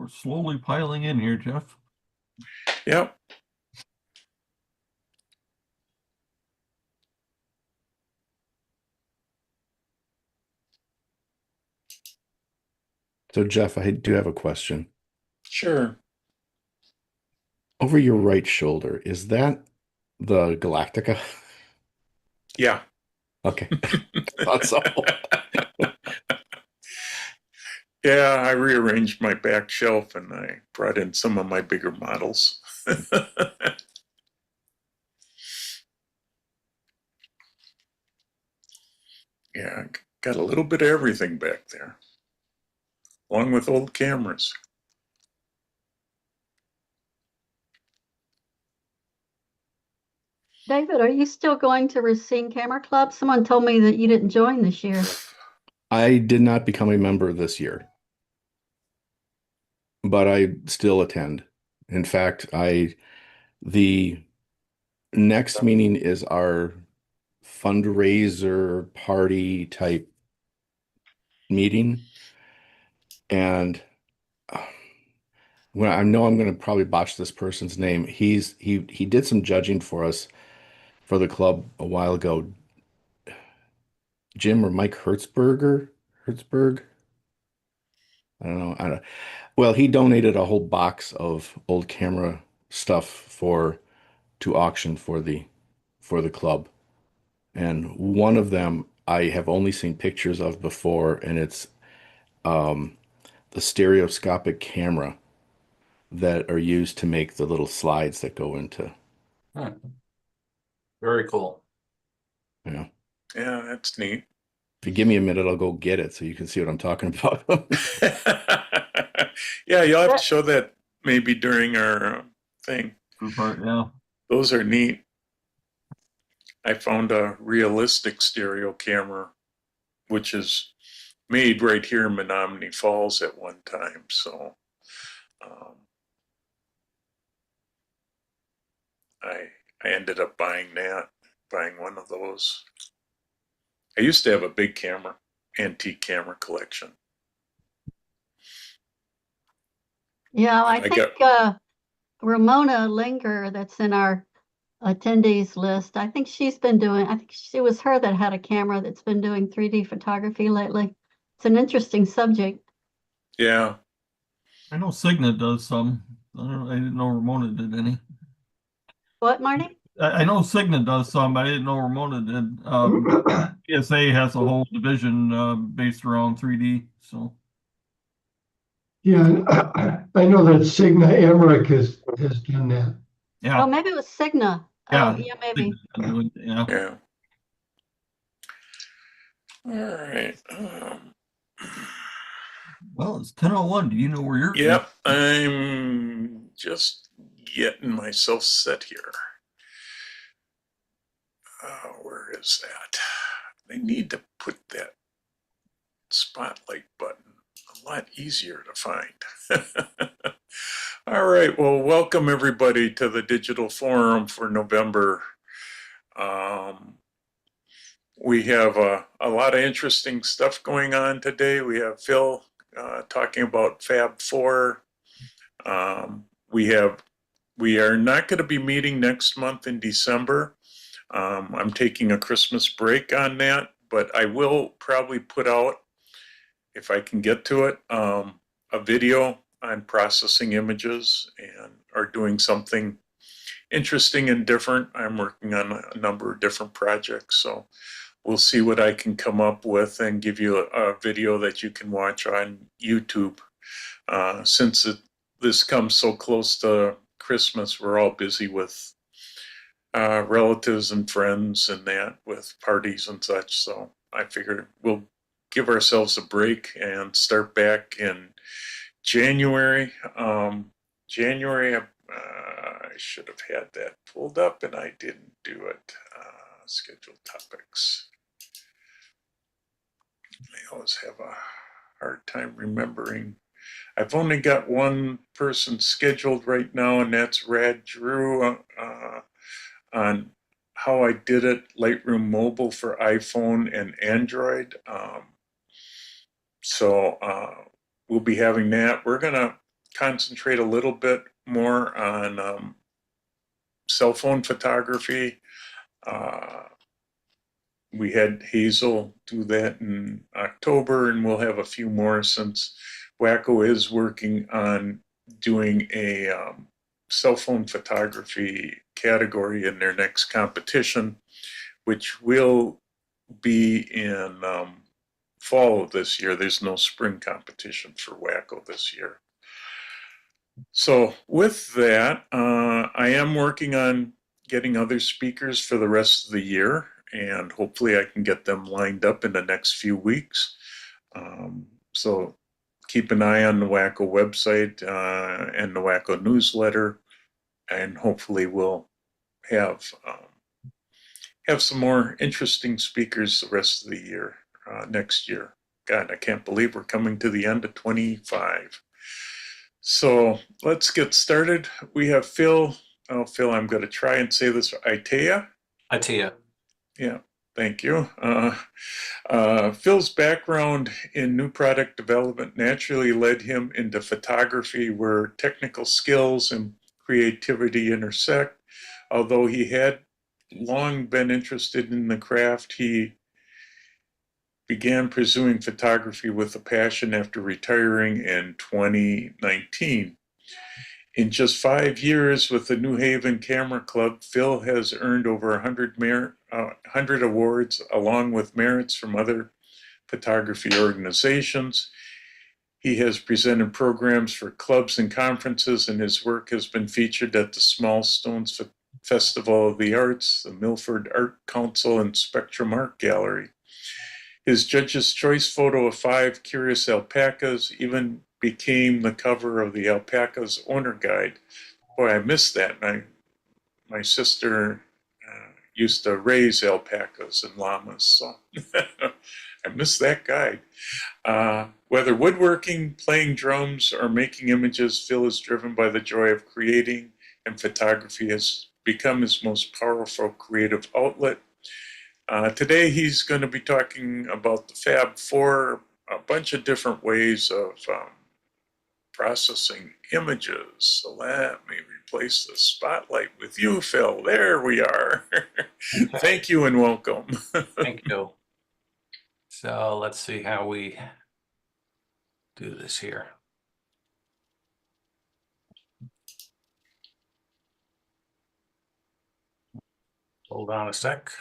slowly piling in here, Jeff. Yep. So, Jeff, I do have a question. Sure. Over your right shoulder, is that the Galactica? Yeah. Okay. Thought so. Yeah, I rearranged my back shelf and I brought in some of my bigger models. Yeah, got a little bit of everything back there, along with old cameras. David, are you still going to Racine Camera Club? Someone told me that you didn't join this year. I did not become a member this year, but I still attend. In fact, the next meeting is our fundraiser party type meeting. And when I know I'm going to probably botch this person's name, he did some judging for us for the club a while ago. Jim or Mike Hertzberg. I don't know. Well, he donated a whole box of old camera stuff to auction for the club. And one of them I have only seen pictures of before, and it's the stereoscopic camera that are used to make the little slides that go into. Very cool. Yeah. Yeah, that's neat. If you give me a minute, I'll go get it so you can see what I'm talking about. Yeah, you'll have to show that maybe during our thing. Part, yeah. Those are neat. I found a realistic stereo camera, which is made right here in Menominee Falls at one time. So I ended up buying one of those. I used to have a big antique camera collection. Yeah, I think Ramona Linger, that's in our attendees list, I think it was her that had a camera that's been doing 3D photography lately. It's an interesting subject. Yeah. I know Signet does some. I didn't know Ramona did any. What, Marty? I know Signet does some, but I didn't know Ramona did. PSA has a whole division based around 3D. So yeah, I know that Signa Emmerich has done that. yeah. Oh, maybe it was Signa. Yeah. Oh, yeah, maybe. Yeah. Yeah. All right. Well, it's 10:01. Do you know where you're? Yep, I'm just getting myself set here. Where is that? They need to put that spotlight button a lot easier to find. All right, well, welcome everybody to the Digital Forum for November. We have a lot of interesting stuff going on today. We have Phil talking about Fab 4. We are not going to be meeting next month in December. I'm taking a Christmas break on that, but I will probably put out, if I can get to it, a video on processing images and are doing something interesting and different. I'm working on a number of different projects, so we'll see what I can come up with and give you a video that you can watch on YouTube. Since this comes so close to Christmas, we're all busy with relatives and friends and that, with parties and such. So I figured we'll give ourselves a break and start back in January. I should have had that pulled up and I didn't do it. Scheduled topics. I always have a hard time remembering. I've only got one person scheduled right now, and that's Rad Drew on how I did it, Lightroom Mobile for iPhone and Android. So we'll be having that. We're going to concentrate a little bit more on cell phone photography. We had Hazel do that in October, and we'll have a few more since Wacko is working on doing a cell phone photography category in their next competition, which will be in fall of this year. There's no spring competition for Wacko this year. So with that, I am working on getting other speakers for the rest of the year, and hopefully I can get them lined up in the next few weeks. So keep an eye on the Wacko website and the Wacko newsletter, and hopefully we'll have some more interesting speakers the rest of the year, next year. God, I can't believe we're coming to the end of 25. So let's get started. We have Phil. Oh, Phil, I'm going to try and say this. Atiyeh? Atiyeh. Yeah, thank you. Phil's background in new product development naturally led him into photography, where technical skills and creativity intersect. Although he had long been interested in the craft, he began pursuing photography with a passion after retiring in 2019. In just 5 years with the New Haven Camera Club, Phil has earned over 100 awards, along with merits from other photography organizations. He has presented programs for clubs and conferences, and his work has been featured at the Small Stones Festival of the Arts, the Milford Art Council, and Spectrum Art Gallery. His Judge's Choice photo of 5 curious alpacas even became the cover of the Alpaca's Owner Guide. Boy, I missed that. My sister used to raise alpacas and llamas, so I missed that guide. Whether woodworking, playing drums, or making images, Phil is driven by the joy of creating, and photography has become his most powerful creative outlet. Today he's going to be talking about the Fab 4, a bunch of different ways of processing images. So let me replace the spotlight with you, Phil. There we are. Thank you and welcome. Thank you. So let's see how we do this here. Hold on a sec.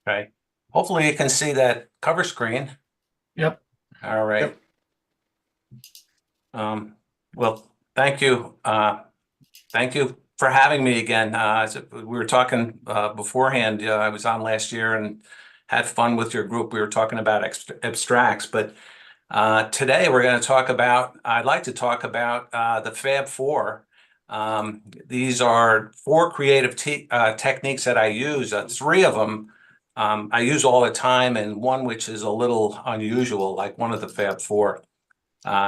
Okay. Hopefully you can see that cover screen. Yep. All right. Yep. Well, thank you. Thank you for having me again. As we were talking beforehand, I was on last year and had fun with your group. We were talking about abstracts, but today we're going to talk about, I'd like to talk about the Fab 4. These are 4 creative techniques that I use. 3 of them I use all the time, and one which is a little unusual, like one of the Fab 4.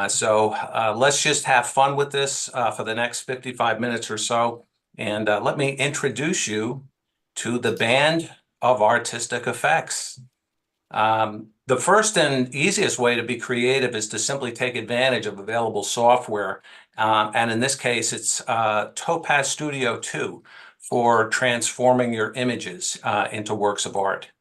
So let's just have fun with this for the next 55 minutes or so. And let me introduce you to the band of artistic effects. The first and easiest way to be creative is to simply take advantage of available software. And in this case, it's Topaz Studio 2 for transforming your images into works of art.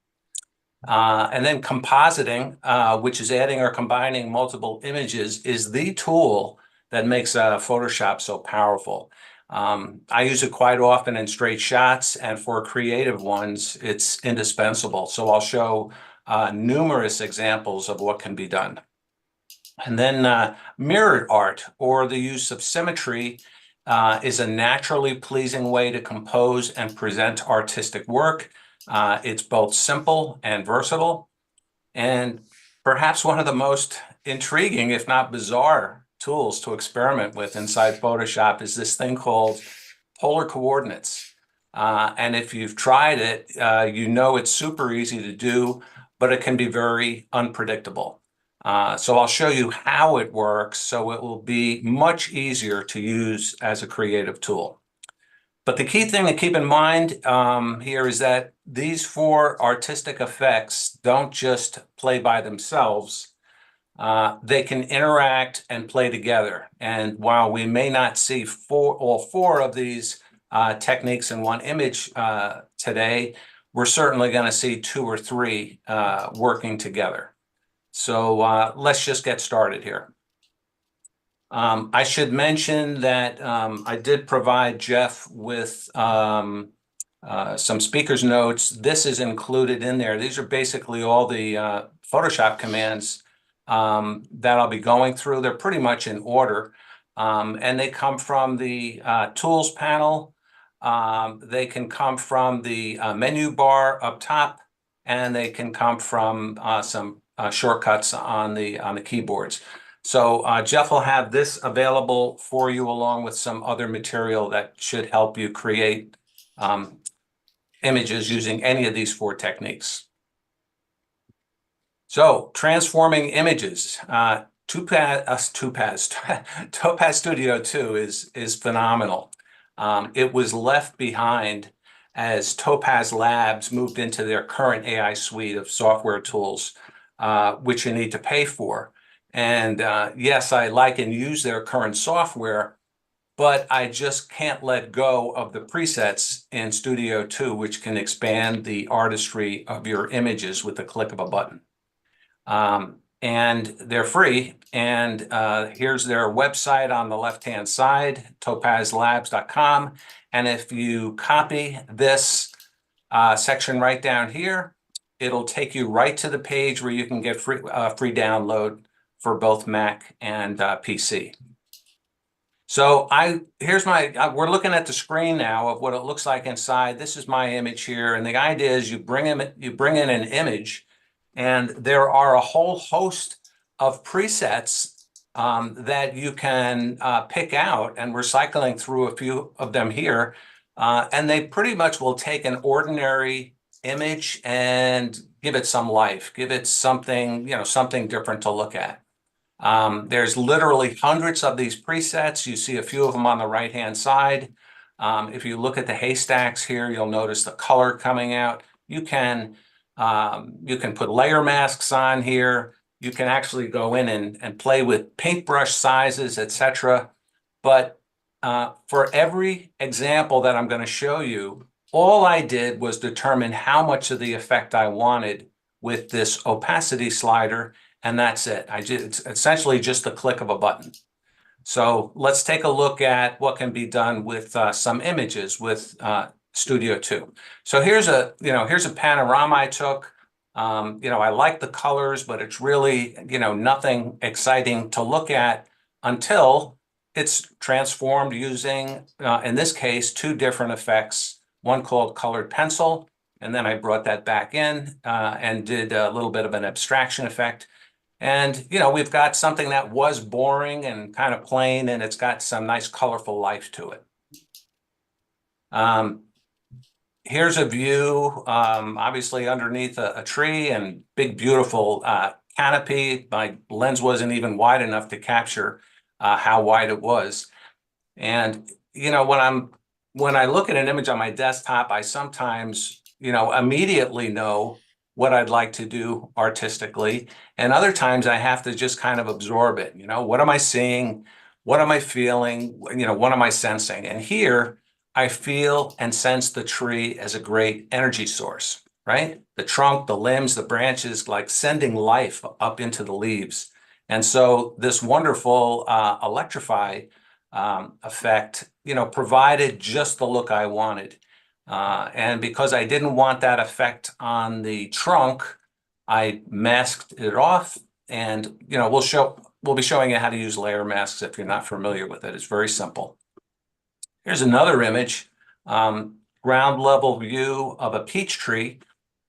And then compositing, which is adding or combining multiple images, is the tool that makes Photoshop so powerful. I use it quite often in straight shots, and for creative ones, it's indispensable. So I'll show numerous examples of what can be done. And then mirrored art, or the use of symmetry, is a naturally pleasing way to compose and present artistic work. It's both simple and versatile. And perhaps one of the most intriguing, if not bizarre, tools to experiment with inside Photoshop is this thing called polar coordinates. And if you've tried it, you know it's super easy to do, but it can be very unpredictable. So I'll show you how it works, so it will be much easier to use as a creative tool. But the key thing to keep in mind here is that these 4 artistic effects don't just play by themselves. they can interact and play together. And while we may not see all four of these techniques in one image today, we're certainly going to see 2 or 3 working together. So let's just get started here. I should mention that I did provide Jeff with some speaker's notes. This is included in there. These are basically all the Photoshop commands that I'll be going through. They're pretty much in order, and they come from the tools panel. They can come from the menu bar up top, and they can come from some shortcuts on the keyboards. So Jeff will have this available for you along with some other material that should help you create images using any of these 4 techniques. So transforming images, Topaz Studio 2 is phenomenal. It was left behind as Topaz Labs moved into their current AI suite of software tools, which you need to pay for. And yes, I like and use their current software, but I just can't let go of the presets in Studio 2, which can expand the artistry of your images with the click of a button. And they're free. And here's their website on the left-hand side, topazlabs.com. And if you copy this section right down here, it'll take you right to the page where you can get free download for both Mac and PC. So we're looking at the screen now of what it looks like inside. This is my image here. And the idea is you bring in an image, and there are a whole host of presets that you can pick out, and we're cycling through a few of them here. And they pretty much will take an ordinary image and give it some life, give it something, something different to look at. There's literally hundreds of these presets. You see a few of them on the right-hand side. If you look at the haystacks here, you'll notice the color coming out. You can put layer masks on here. You can actually go in and play with paintbrush sizes, etc. But for every example that I'm going to show you, all I did was determine how much of the effect I wanted with this opacity slider, and that's it. It's essentially just the click of a button. So let's take a look at what can be done with some images with Studio 2. So here's a panorama I took. I like the colors, but it's really, nothing exciting to look at until it's transformed using, in this case, 2 different effects, one called colored pencil, and then I brought that back in and did a little bit of an abstraction effect. And, we've got something that was boring and kind of plain, and it's got some nice colorful life to it. Here's a view, obviously underneath a tree and big, beautiful canopy. My lens wasn't even wide enough to capture how wide it was. And, when I look at an image on my desktop, I sometimes, immediately know what I'd like to do artistically. And other times I have to just kind of absorb it. What am I seeing? What am I feeling? What am I sensing? And here I feel and sense the tree as a great energy source, right? The trunk, the limbs, the branches, like sending life up into the leaves. And so this wonderful electrify effect, provided just the look I wanted. And because I didn't want that effect on the trunk, I masked it off. And, we'll be showing you how to use layer masks if you're not familiar with it. It's very simple. Here's another image, ground level view of a peach tree.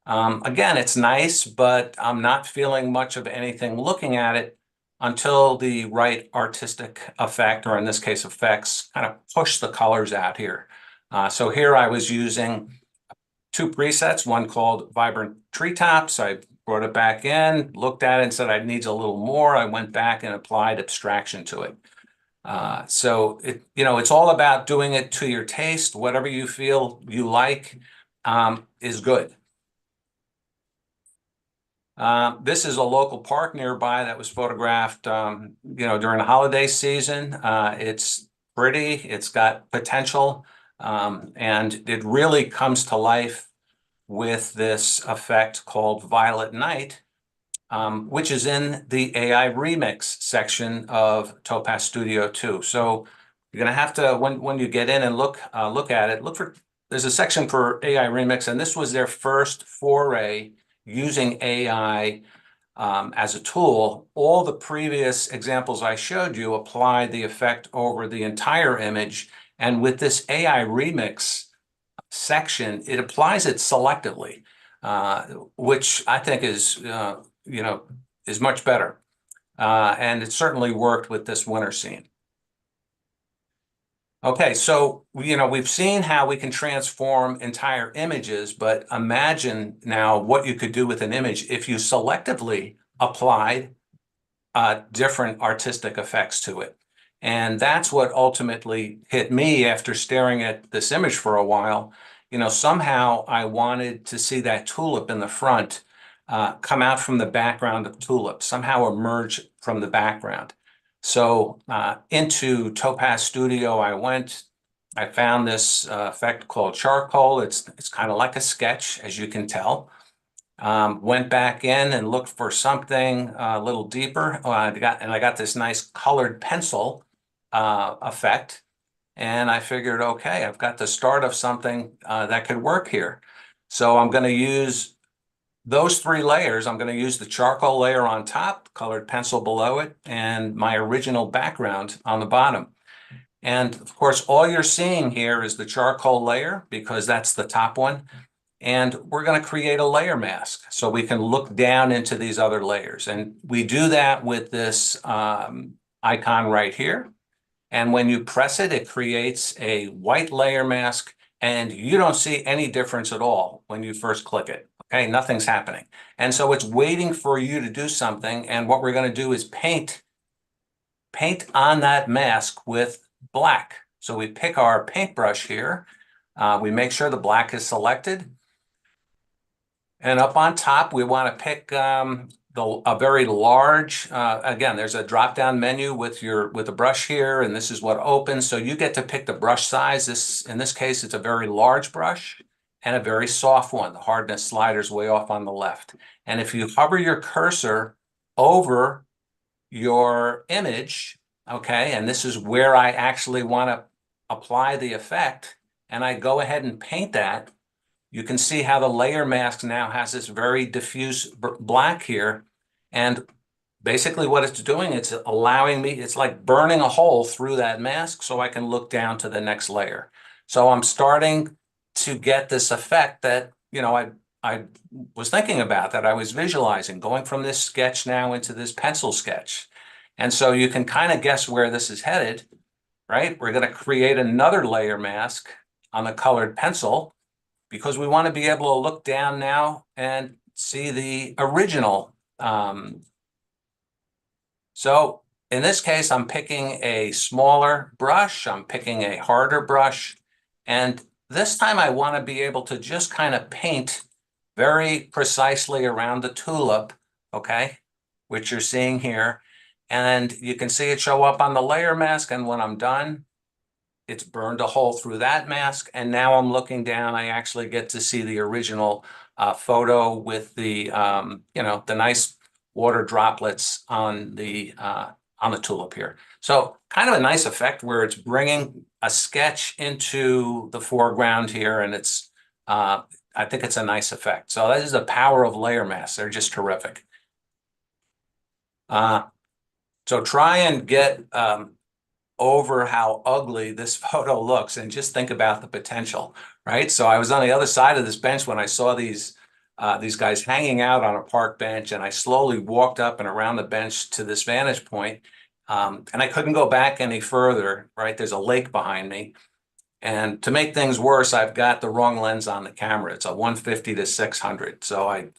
Again, it's nice, but I'm not feeling much of anything looking at it until the right artistic effect, or in this case, effects, kind of push the colors out here. So here I was using 2 presets, one called Vibrant Treetops. I brought it back in, looked at it and said, I need a little more. I went back and applied abstraction to it. So it's all about doing it to your taste. Whatever you feel you like is good. This is a local park nearby that was photographed, during the holiday season. It's pretty, it's got potential, and it really comes to life with this effect called Violet Night, which is in the AI remix section of Topaz Studio 2. So you're going to have to, when you get in and look at it, there's a section for AI remix, and this was their first foray using AI as a tool. All the previous examples I showed you applied the effect over the entire image. And with this AI remix section, it applies it selectively, which I think is much better. And it certainly worked with this winter scene. Okay, so we've seen how we can transform entire images, but imagine now what you could do with an image if you selectively applied different artistic effects to it. And that's what ultimately hit me after staring at this image for a while. Somehow I wanted to see that tulip in the front come out from the background of tulips, somehow emerge from the background. So into Topaz Studio I went. I found this effect called charcoal. It's kind of like a sketch, as you can tell. Went back in and looked for something a little deeper. I got this nice colored pencil effect. And I figured, okay, I've got the start of something that could work here. So I'm going to use those 3 layers. I'm going to use the charcoal layer on top, colored pencil below it, and my original background on the bottom. And of course, all you're seeing here is the charcoal layer because that's the top one. And we're going to create a layer mask so we can look down into these other layers. And we do that with this icon right here. And when you press it, it creates a white layer mask, and you don't see any difference at all when you first click it. Okay, nothing's happening. And so it's waiting for you to do something. And what we're going to do is paint on that mask with black. So we pick our paintbrush here. We make sure the black is selected. And up on top, we want to pick a very large, again, there's a drop-down menu with a brush here, and this is what opens. So you get to pick the brush size. In this case, it's a very large brush and a very soft one. The hardness slider's way off on the left. And if you hover your cursor over your image, okay, and this is where I actually want to apply the effect, and I go ahead and paint that, you can see how the layer mask now has this very diffuse black here. And basically what it's doing, it's allowing me, it's like burning a hole through that mask so I can look down to the next layer. So I'm starting to get this effect that, I was thinking about, that I was visualizing, going from this sketch now into this pencil sketch. And so you can kind of guess where this is headed, right? We're going to create another layer mask on the colored pencil, because we want to be able to look down now and see the original. So in this case, I'm picking a smaller brush. I'm picking a harder brush. And this time I want to be able to just kind of paint very precisely around the tulip, okay, which you're seeing here. And you can see it show up on the layer mask. And when I'm done, it's burned a hole through that mask. And now I'm looking down, I actually get to see the original photo with the, the nice water droplets on the tulip here. So kind of a nice effect where it's bringing a sketch into the foreground here. And it's, I think it's a nice effect. So that is the power of layer masks. They're just terrific. So try and get over how ugly this photo looks and just think about the potential, right? So I was on the other side of this bench when I saw these guys hanging out on a park bench, and I slowly walked up and around the bench to this vantage point, and I couldn't go back any further, right? There's a lake behind me. And to make things worse, I've got the wrong lens on the camera. It's a 150 to 600. So I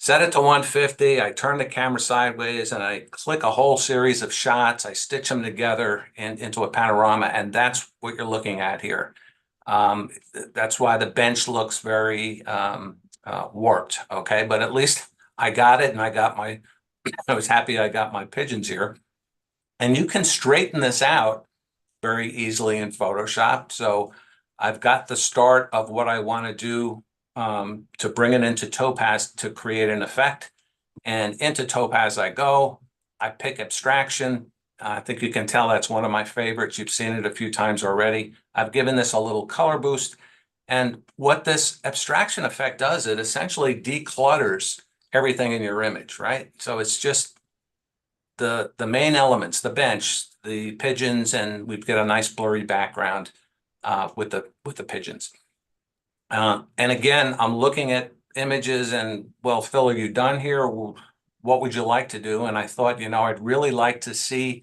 set it to 150, I turn the camera sideways, and I click a whole series of shots. I stitch them together into a panorama, and that's what you're looking at here. That's why the bench looks very warped, okay? But at least I got it, and I was happy I got my pigeons here. And you can straighten this out very easily in Photoshop. So I've got the start of what I want to do to bring it into Topaz to create an effect. And into Topaz I go. I pick abstraction. I think you can tell that's one of my favorites. You've seen it a few times already. I've given this a little color boost. And what this abstraction effect does, it essentially declutters everything in your image, right? So it's just the main elements, the bench, the pigeons, and we've got a nice blurry background with the pigeons. And again, I'm looking at images and, well, Phil, are you done here? What would you like to do? And I thought, I'd really like to see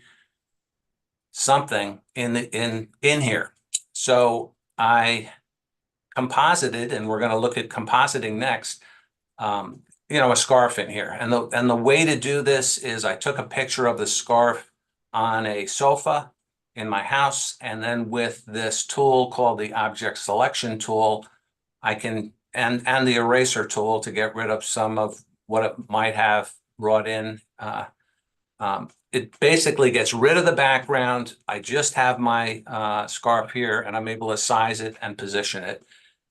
something in here. So I composited, and we're going to look at compositing next. A scarf in here, and the way to do this is I took a picture of the scarf on a sofa in my house, and then with this tool called the object selection tool, I can and the eraser tool to get rid of some of what it might have brought in. It basically gets rid of the background. I just have my scarf here, and I'm able to size it and position it.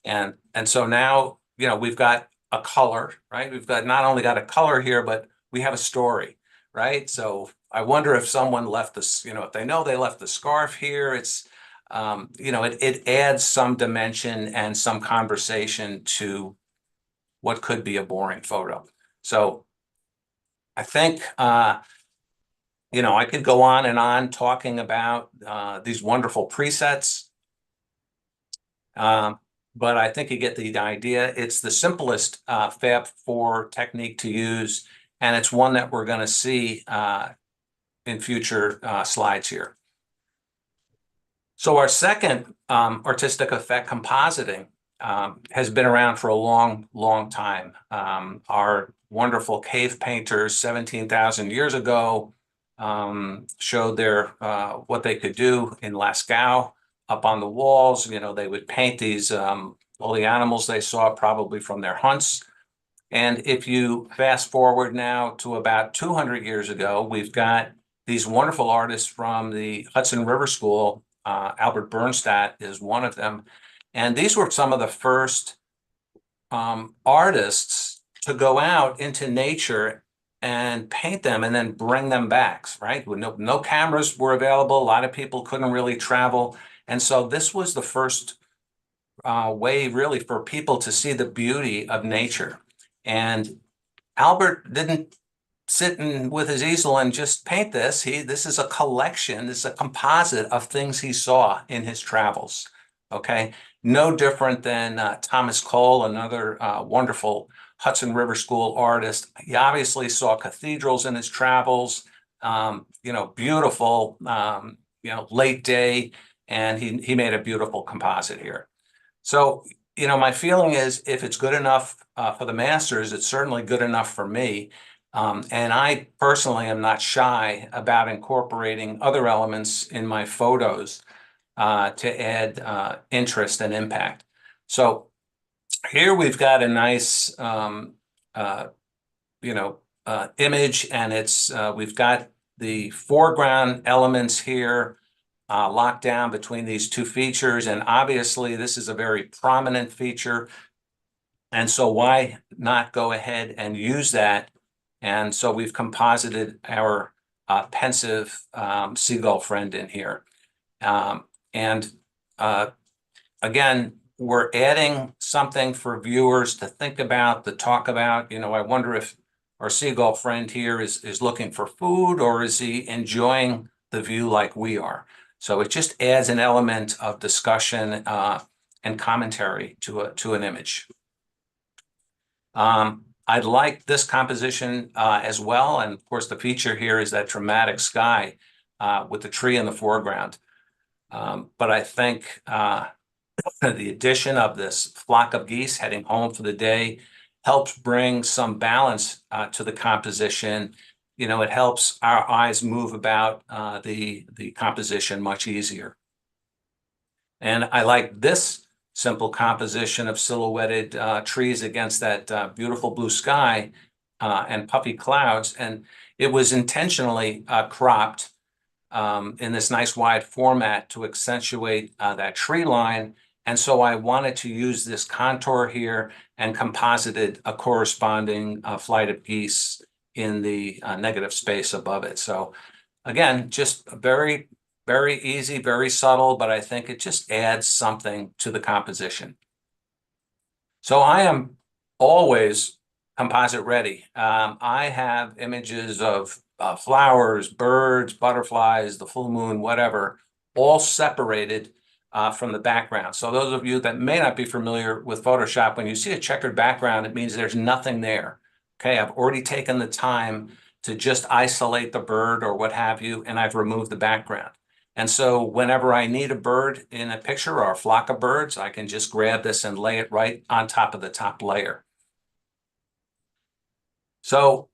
And so now, we've got a color, right? We've got not only got a color here, but we have a story, right? So I wonder if someone left this, if they know they left the scarf here, it's, it adds some dimension and some conversation to what could be a boring photo. So I think, I could go on and on talking about these wonderful presets. But I think you get the idea. It's the simplest Fab 4 technique to use, and it's one that we're going to see in future slides here. So our second artistic effect, compositing, has been around for a long, long time. Our wonderful cave painters 17,000 years ago showed their what they could do in Lascaux. Up on the walls, they would paint these, all the animals they saw probably from their hunts. And if you fast forward now to about 200 years ago, we've got these wonderful artists from the Hudson River School. Albert Bernstadt is one of them. And these were some of the first artists to go out into nature and paint them and then bring them back, right? No cameras were available. A lot of people couldn't really travel. And so this was the first way really for people to see the beauty of nature. And Albert didn't sit with his easel and just paint this. This is a collection, this is a composite of things he saw in his travels, okay? No different than Thomas Cole, another wonderful Hudson River School artist. He obviously saw cathedrals in his travels, beautiful, late day, and he made a beautiful composite here. So, my feeling is if it's good enough for the masters, it's certainly good enough for me. And I personally am not shy about incorporating other elements in my photos to add interest and impact. So here we've got a nice, image, and it's we've got the foreground elements here locked down between these two features. And obviously this is a very prominent feature. And so why not go ahead and use that? And so we've composited our pensive seagull friend in here. Again, we're adding something for viewers to think about, to talk about. I wonder if our seagull friend here is looking for food, or is he enjoying the view like we are? So it just adds an element of discussion and commentary to an image. I like this composition as well. And of course, the feature here is that dramatic sky with the tree in the foreground. But I think the addition of this flock of geese heading home for the day helps bring some balance to the composition. It helps our eyes move about the composition much easier. And I like this simple composition of silhouetted trees against that beautiful blue sky and puffy clouds, and it was intentionally cropped in this nice wide format to accentuate that tree line. And so I wanted to use this contour here and composited a corresponding flight of geese in the negative space above it. So again, just very, very easy, very subtle, but I think it just adds something to the composition. So I am always composite ready. I have images of flowers, birds, butterflies, the full moon, whatever, all separated from the background. So those of you that may not be familiar with Photoshop, when you see a checkered background, it means there's nothing there. Okay, I've already taken the time to just isolate the bird or what have you, and I've removed the background. And so whenever I need a bird in a picture or a flock of birds, I can just grab this and lay it right on top of the top layer. So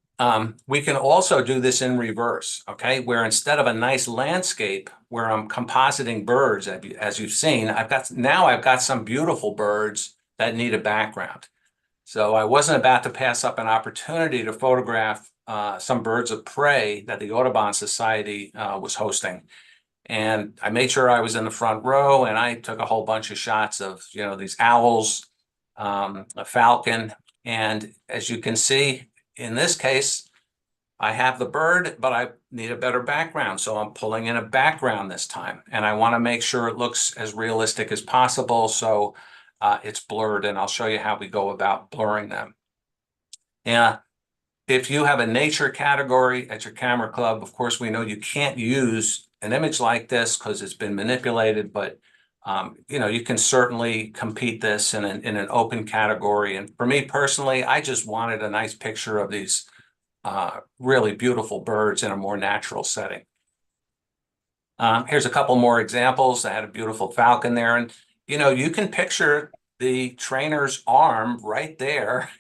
we can also do this in reverse, okay? Where instead of a nice landscape where I'm compositing birds, as you've seen, I've got some beautiful birds that need a background. So I wasn't about to pass up an opportunity to photograph some birds of prey that the Audubon Society was hosting. And I made sure I was in the front row, and I took a whole bunch of shots of, these owls, a falcon. And as you can see, in this case, I have the bird, but I need a better background. So I'm pulling in a background this time, and I want to make sure it looks as realistic as possible. So it's blurred, and I'll show you how we go about blurring them. Yeah. If you have a nature category at your camera club, of course, we know you can't use an image like this because it's been manipulated, but you can certainly compete this in an open category. And for me personally, I just wanted a nice picture of these really beautiful birds in a more natural setting. Here's a couple more examples. I had a beautiful falcon there, and you can picture the trainer's arm right there.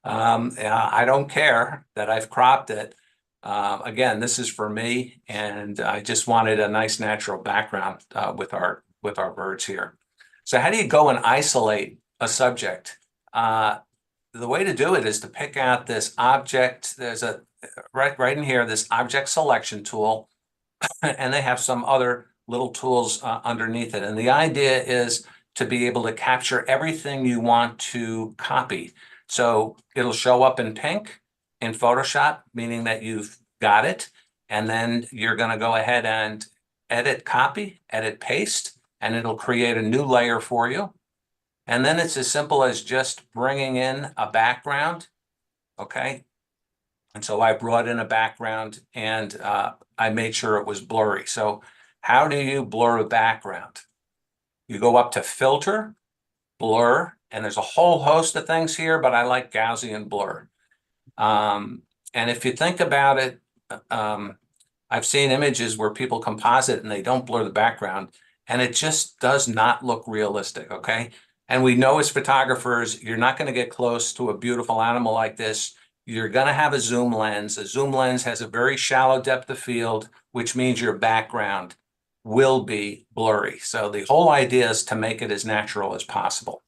I don't care that I've cropped it. Again, this is for me, and I just wanted a nice natural background with our birds here. So how do you go and isolate a subject? The way to do it is to pick out this object. There's a right in here, this object selection tool, and they have some other little tools underneath it. And the idea is to be able to capture everything you want to copy. So it'll show up in pink in Photoshop, meaning that you've got it. And then you're going to go ahead and edit copy, edit paste, and it'll create a new layer for you. And then it's as simple as just bringing in a background. Okay. And so I brought in a background, and I made sure it was blurry. So how do you blur a background? You go up to filter, blur, and there's a whole host of things here, but I like Gaussian blur. And if you think about it, I've seen images where people composite and they don't blur the background, and it just does not look realistic, okay? And we know as photographers, you're not going to get close to a beautiful animal like this. You're going to have a zoom lens. A zoom lens has a very shallow depth of field, which means your background will be blurry. So the whole idea is to make it as natural as possible.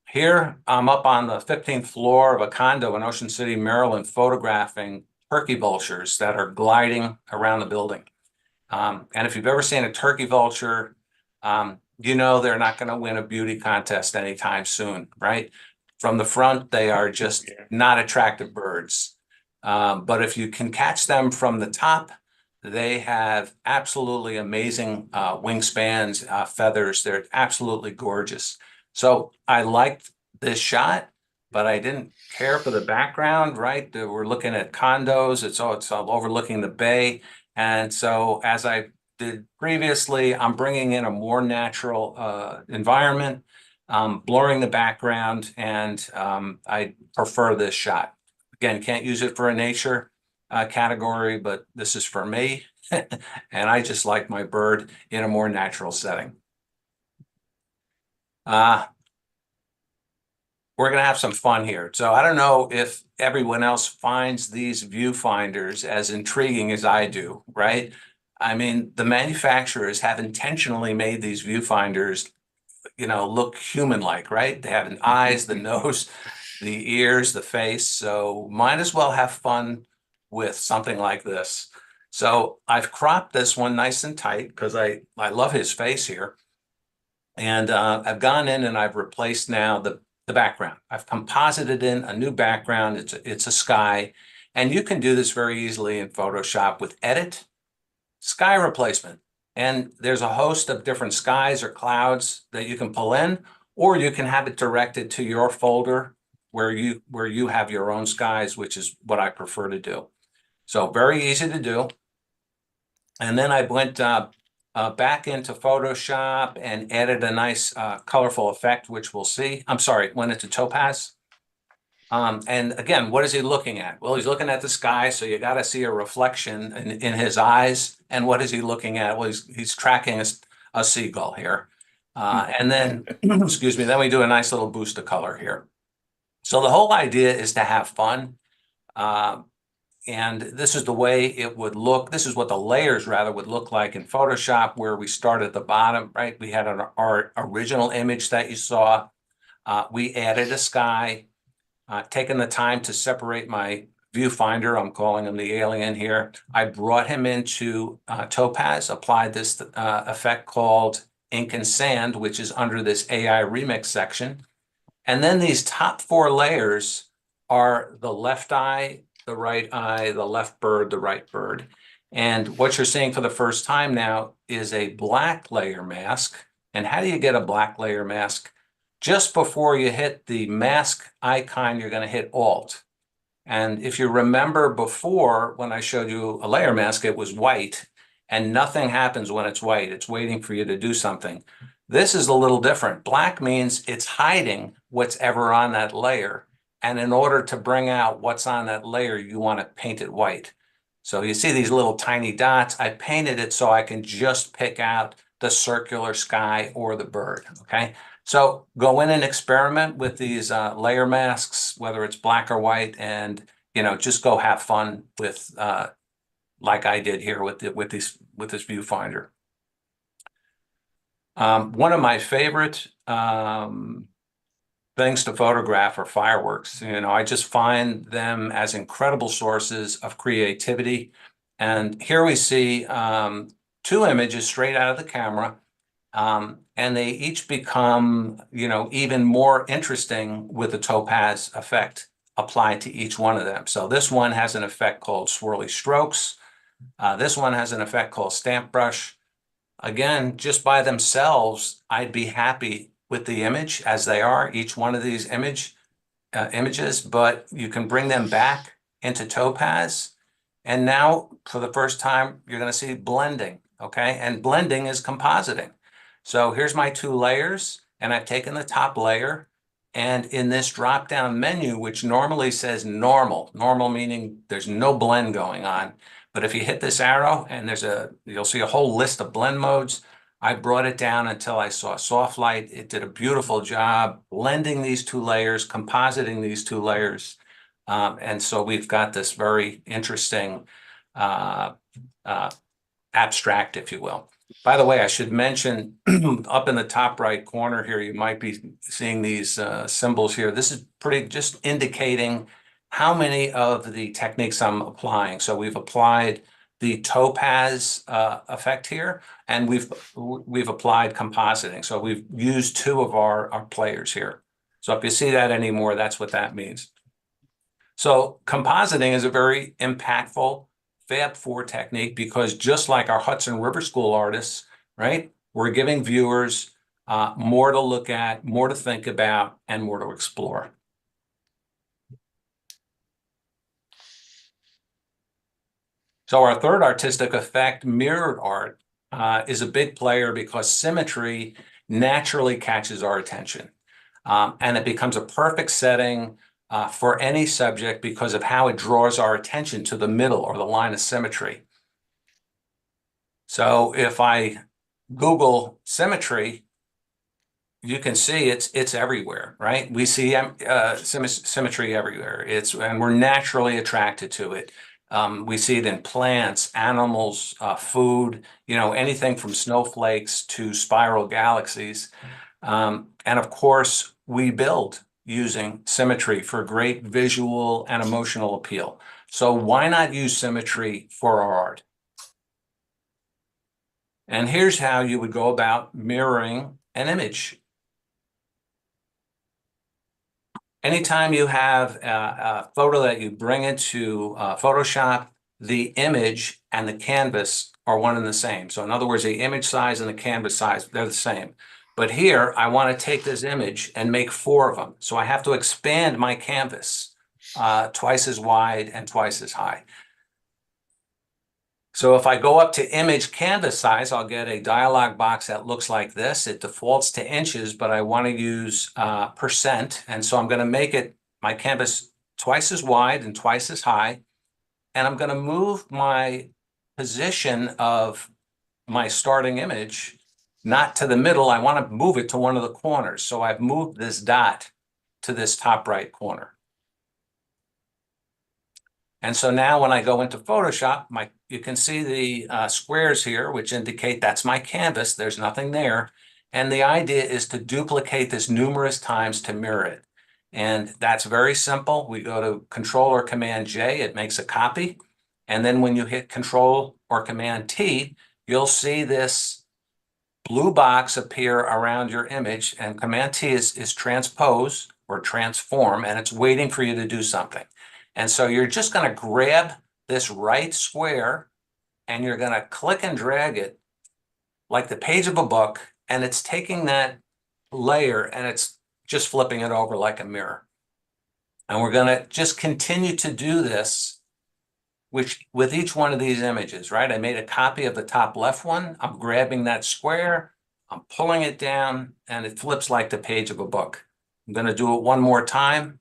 Here I'm up on the 15th floor of a condo in Ocean City, Maryland, photographing turkey vultures that are gliding around the building. And if you've ever seen a turkey vulture, they're not going to win a beauty contest anytime soon, right? From the front, they are just not attractive birds. But if you can catch them from the top, they have absolutely amazing wingspans, feathers. They're absolutely gorgeous. So I liked this shot, but I didn't care for the background, right? We're looking at condos. It's all overlooking the bay. And so as I did previously, I'm bringing in a more natural environment, blurring the background, and I prefer this shot. Again, can't use it for a nature category, but this is for me. And I just like my bird in a more natural setting. We're going to have some fun here. So I don't know if everyone else finds these viewfinders as intriguing as I do, right? I mean, the manufacturers have intentionally made these viewfinders, look human-like, right? They have an eyes, the nose, the ears, the face. So might as well have fun with something like this. So I've cropped this one nice and tight because I love his face here. And I've gone in and I've replaced now the background. I've composited in a new background. It's a sky. And you can do this very easily in Photoshop with Edit, Sky Replacement. And there's a host of different skies or clouds that you can pull in, or you can have it directed to your folder where you have your own skies, which is what I prefer to do. So very easy to do. And then I went back into Photoshop and added a nice colorful effect, which we'll see. I'm sorry, went into Topaz. And again, what is he looking at? Well, he's looking at the sky, so you got to see a reflection in his eyes. And what is he looking at? Well, he's tracking a seagull here. And then, excuse me, then we do a nice little boost of color here. So the whole idea is to have fun. And this is the way it would look. This is what the layers rather would look like in Photoshop, where we start at the bottom, right? We had our original image that you saw. We added a sky, taken the time to separate my viewfinder. I'm calling him the alien here. I brought him into Topaz, applied this effect called Ink and Sand, which is under this AI remix section. And then these top 4 layers are the left eye, the right eye, the left bird, the right bird. And what you're seeing for the first time now is a black layer mask. And how do you get a black layer mask? Just before you hit the mask icon, you're going to hit Alt. And if you remember before, when I showed you a layer mask, it was white, and nothing happens when it's white. It's waiting for you to do something. This is a little different. Black means it's hiding what's ever on that layer. And in order to bring out what's on that layer, you want to paint it white. So you see these little tiny dots. I painted it so I can just pick out the circular sky or the bird, okay? So go in and experiment with these layer masks, whether it's black or white, and just go have fun with, like I did here with this viewfinder. One of my favorite things to photograph are fireworks. I just find them as incredible sources of creativity. And here we see 2 images straight out of the camera. And they each become, even more interesting with the Topaz effect applied to each one of them. So this one has an effect called swirly strokes. This one has an effect called stamp brush. Again, just by themselves, I'd be happy with the image as they are, each one of these images, but you can bring them back into Topaz. And now, for the first time, you're going to see blending, okay? And blending is compositing. So here's my 2 layers, and I've taken the top layer, and in this drop-down menu, which normally says normal meaning there's no blend going on, but if you hit this arrow and you'll see a whole list of blend modes. I brought it down until I saw soft light. It did a beautiful job blending these 2 layers, compositing these 2 layers. And so we've got this very interesting abstract, if you will. By the way, I should mention up in the top right corner here, you might be seeing these symbols here. This is just indicating how many of the techniques I'm applying. So we've applied the Topaz effect here, and we've applied compositing. So we've used 2 of our players here. So if you see that anymore, that's what that means. So compositing is a very impactful Fab 4 technique, because just like our Hudson River School artists, right, we're giving viewers more to look at, more to think about, and more to explore. So our third artistic effect, mirrored art, is a big player because symmetry naturally catches our attention. And it becomes a perfect setting for any subject because of how it draws our attention to the middle or the line of symmetry. So if I Google symmetry, you can see it's everywhere, right? We see symmetry everywhere. And we're naturally attracted to it. We see it in plants, animals, food, anything from snowflakes to spiral galaxies. And of course, we build using symmetry for great visual and emotional appeal. So why not use symmetry for our art? And here's how you would go about mirroring an image. Anytime you have a photo that you bring into Photoshop, the image and the canvas are one and the same. So in other words, the image size and the canvas size, they're the same. But here, I want to take this image and make 4 of them. So I have to expand my canvas twice as wide and twice as high. So if I go up to image canvas size, I'll get a dialog box that looks like this. It defaults to inches, but I want to use percent. And so I'm going to make it my canvas twice as wide and twice as high. And I'm going to move my position of my starting image not to the middle. I want to move it to one of the corners. So I've moved this dot to this top right corner. And so now when I go into Photoshop, you can see the squares here, which indicate that's my canvas. There's nothing there. And the idea is to duplicate this numerous times to mirror it. And that's very simple. We go to Control or Command J, it makes a copy. And then when you hit Control or Command T, you'll see this blue box appear around your image, and Command T is transpose or transform, and it's waiting for you to do something. And so you're just going to grab this right square and you're going to click and drag it like the page of a book, and it's taking that layer and it's just flipping it over like a mirror. And we're going to just continue to do this with each one of these images, right? I made a copy of the top left one. I'm grabbing that square, I'm pulling it down, and it flips like the page of a book. I'm going to do it one more time.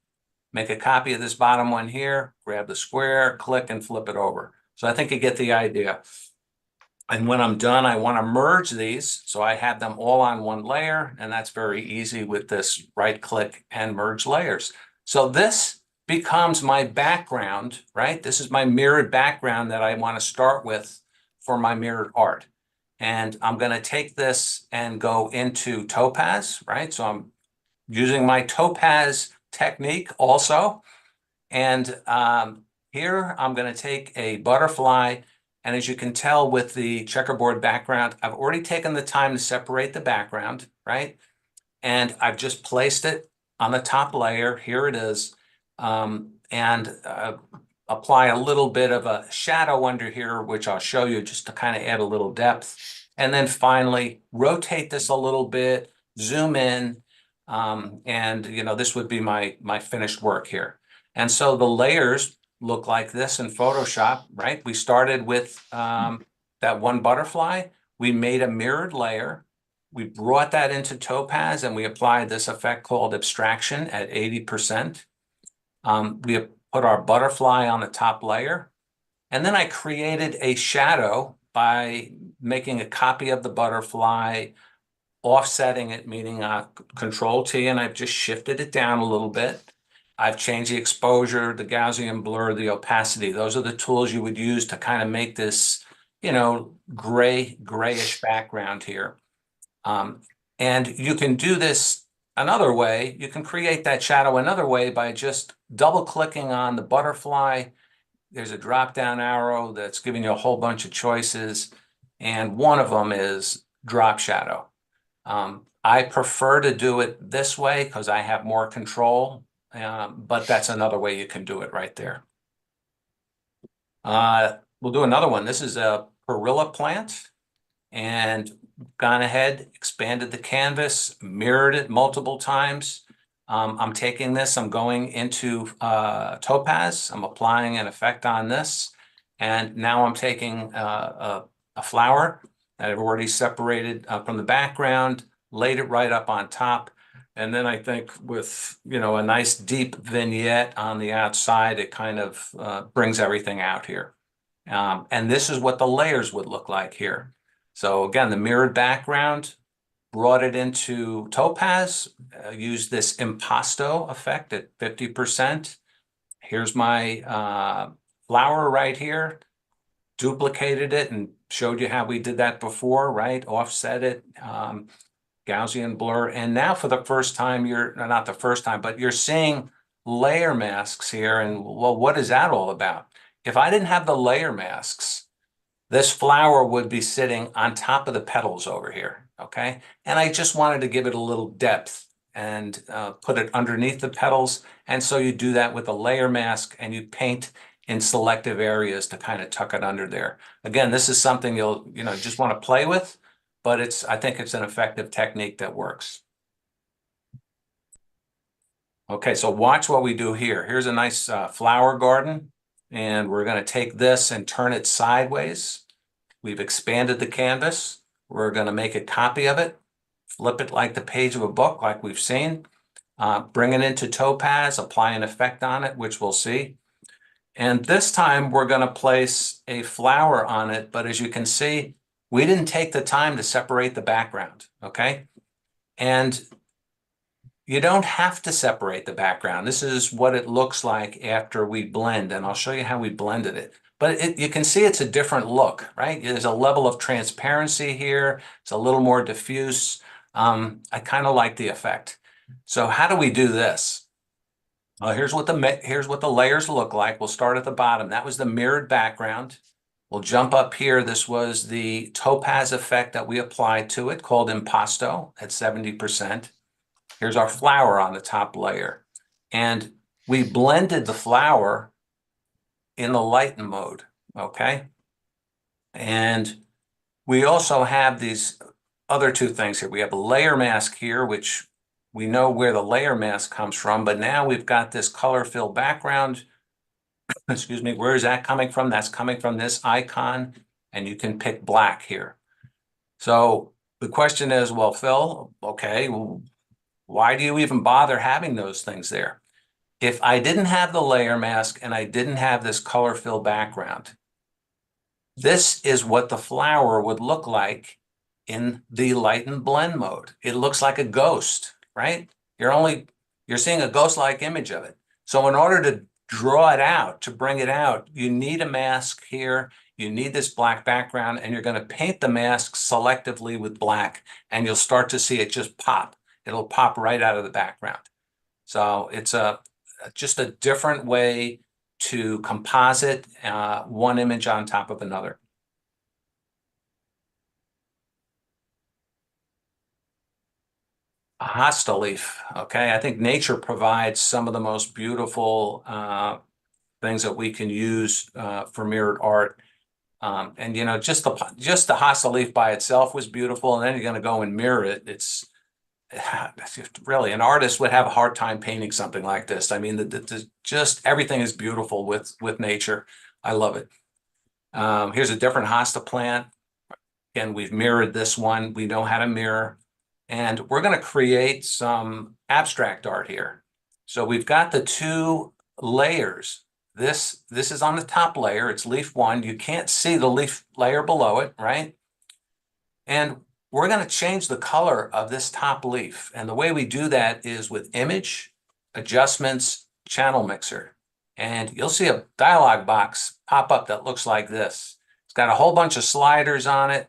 Make a copy of this bottom one here, grab the square, click, and flip it over. So I think you get the idea. And when I'm done, I want to merge these. So I have them all on one layer, and that's very easy with this right click and merge layers. So this becomes my background, right? This is my mirrored background that I want to start with for my mirrored art. And I'm going to take this and go into Topaz, right? So I'm using my Topaz technique also. And here I'm going to take a butterfly. And as you can tell with the checkerboard background, I've already taken the time to separate the background, right? And I've just placed it on the top layer. Here it is. And apply a little bit of a shadow under here, which I'll show you just to kind of add a little depth. And then finally, rotate this a little bit, zoom in, and this would be my finished work here. And so the layers look like this in Photoshop, right? We started with that one butterfly. We made a mirrored layer. We brought that into Topaz and we applied this effect called abstraction at 80%. We put our butterfly on the top layer. And then I created a shadow by making a copy of the butterfly, offsetting it, meaning Control T, and I've just shifted it down a little bit. I've changed the exposure, the Gaussian blur, the opacity. Those are the tools you would use to kind of make this, grayish background here. And you can do this another way. You can create that shadow another way by just double clicking on the butterfly. There's a drop down arrow that's giving you a whole bunch of choices. And one of them is drop shadow. I prefer to do it this way because I have more control, but that's another way you can do it right there. We'll do another one. This is a perilla plant, and gone ahead, expanded the canvas, mirrored it multiple times. I'm taking this, I'm going into Topaz, I'm applying an effect on this, and now I'm taking a flower that I've already separated from the background, laid it right up on top. And then I think with, a nice deep vignette on the outside, it kind of brings everything out here. And this is what the layers would look like here. So again, the mirrored background, brought it into Topaz, used this impasto effect at 50%. Here's my flower right here, duplicated it and showed you how we did that before, right? Offset it. Gaussian blur. And now for the first time, not the first time, but you're seeing layer masks here. And well, what is that all about? If I didn't have the layer masks, this flower would be sitting on top of the petals over here, okay? And I just wanted to give it a little depth and put it underneath the petals. And so you do that with a layer mask and you paint in selective areas to kind of tuck it under there. Again, this is something you'll, just want to play with, but I think it's an effective technique that works. Okay, so watch what we do here. Here's a nice flower garden, and we're going to take this and turn it sideways. We've expanded the canvas. We're going to make a copy of it, flip it like the page of a book, like we've seen, bring it into Topaz, apply an effect on it, which we'll see. And this time we're going to place a flower on it, but as you can see, we didn't take the time to separate the background, okay? And you don't have to separate the background. This is what it looks like after we blend, and I'll show you how we blended it. But you can see it's a different look, right? There's a level of transparency here. It's a little more diffuse. I kind of like the effect. So how do we do this? Here's what the layers look like. We'll start at the bottom. That was the mirrored background. We'll jump up here. This was the topaz effect that we applied to it, called impasto at 70%. Here's our flower on the top layer. And we blended the flower in the lighten mode, okay? And we also have these other two things here. We have a layer mask here, which we know where the layer mask comes from, but now we've got this color fill background. Excuse me, where is that coming from? That's coming from this icon, and you can pick black here. So the question is, well, Phil, okay, well, why do you even bother having those things there? If I didn't have the layer mask and I didn't have this color fill background, this is what the flower would look like in the lighten blend mode. It looks like a ghost, right? You're seeing a ghost-like image of it. So in order to draw it out, to bring it out, you need a mask here. You need this black background, and you're going to paint the mask selectively with black, and you'll start to see it just pop. It'll pop right out of the background. So it's just a different way to composite one image on top of another. A hosta leaf, okay? I think nature provides some of the most beautiful things that we can use for mirrored art. And just the hosta leaf by itself was beautiful, and then you're going to go and mirror it. It's really, an artist would have a hard time painting something like this. I mean, just everything is beautiful with nature. I love it. Here's a different hosta plant. Again, we've mirrored this one. We know how to mirror. And we're going to create some abstract art here. So we've got the two layers. This is on the top layer. It's leaf one. You can't see the leaf layer below it, right? And we're going to change the color of this top leaf. And the way we do that is with image, adjustments, channel mixer. And you'll see a dialog box pop up that looks like this. It's got a whole bunch of sliders on it.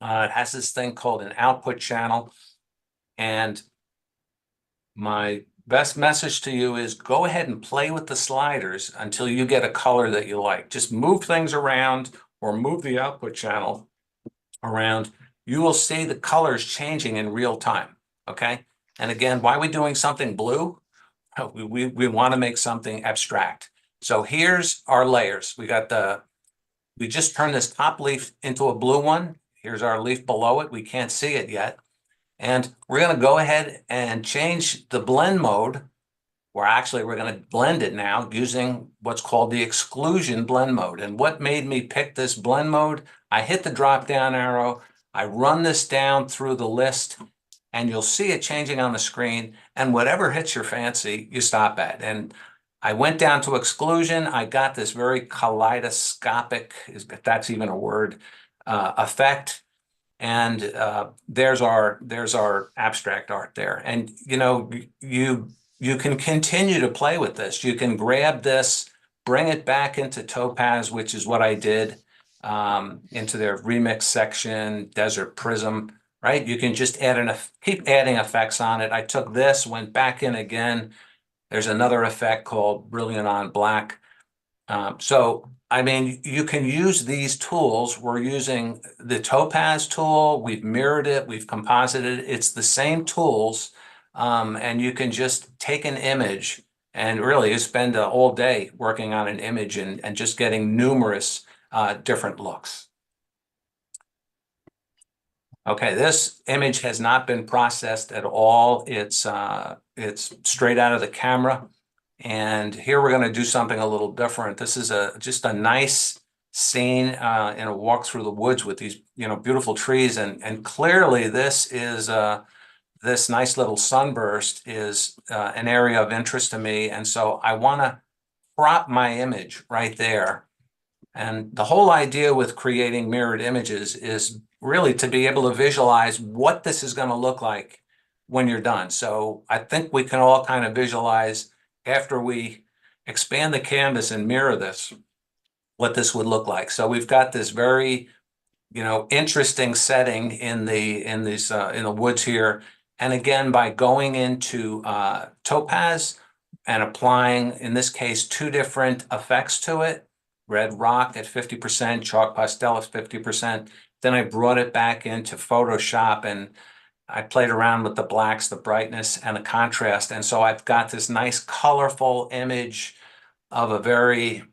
It has this thing called an output channel. And my best message to you is go ahead and play with the sliders until you get a color that you like. Just move things around or move the output channel around. You will see the colors changing in real time, okay? And again, why are we doing something blue? We want to make something abstract. So here's our layers. We just turned this top leaf into a blue one. Here's our leaf below it. We can't see it yet. And we're going to go ahead and change the blend mode, where actually we're going to blend it now using what's called the exclusion blend mode. And what made me pick this blend mode? I hit the drop down arrow. I run this down through the list, and you'll see it changing on the screen. And whatever hits your fancy, you stop at. And I went down to exclusion. I got this very kaleidoscopic, if that's even a word, effect. And there's our abstract art there. And you can continue to play with this. You can grab this, bring it back into Topaz, which is what I did, into their remix section, Desert Prism. right? You can just keep adding effects on it. I took this, went back in again. There's another effect called Brilliant on Black. So, I mean, you can use these tools. We're using the Topaz tool. We've mirrored it. We've composited it. It's the same tools. And you can just take an image and really you spend all day working on an image and just getting numerous different looks. Okay, this image has not been processed at all. It's straight out of the camera. And here we're going to do something a little different. This is just a nice scene in a walk through the woods with these, beautiful trees. And clearly this is this nice little sunburst is an area of interest to me. And so I want to crop my image right there. And the whole idea with creating mirrored images is really to be able to visualize what this is going to look like when you're done. So I think we can all kind of visualize after we expand the canvas and mirror this, what this would look like. So we've got this very, interesting setting in the woods here. And again, by going into Topaz and applying, in this case, 2 different effects to it, red rock at 50%, chalk pastel at 50%. Then I brought it back into Photoshop and I played around with the blacks, the brightness, and the contrast. And so I've got this nice colorful image of a very,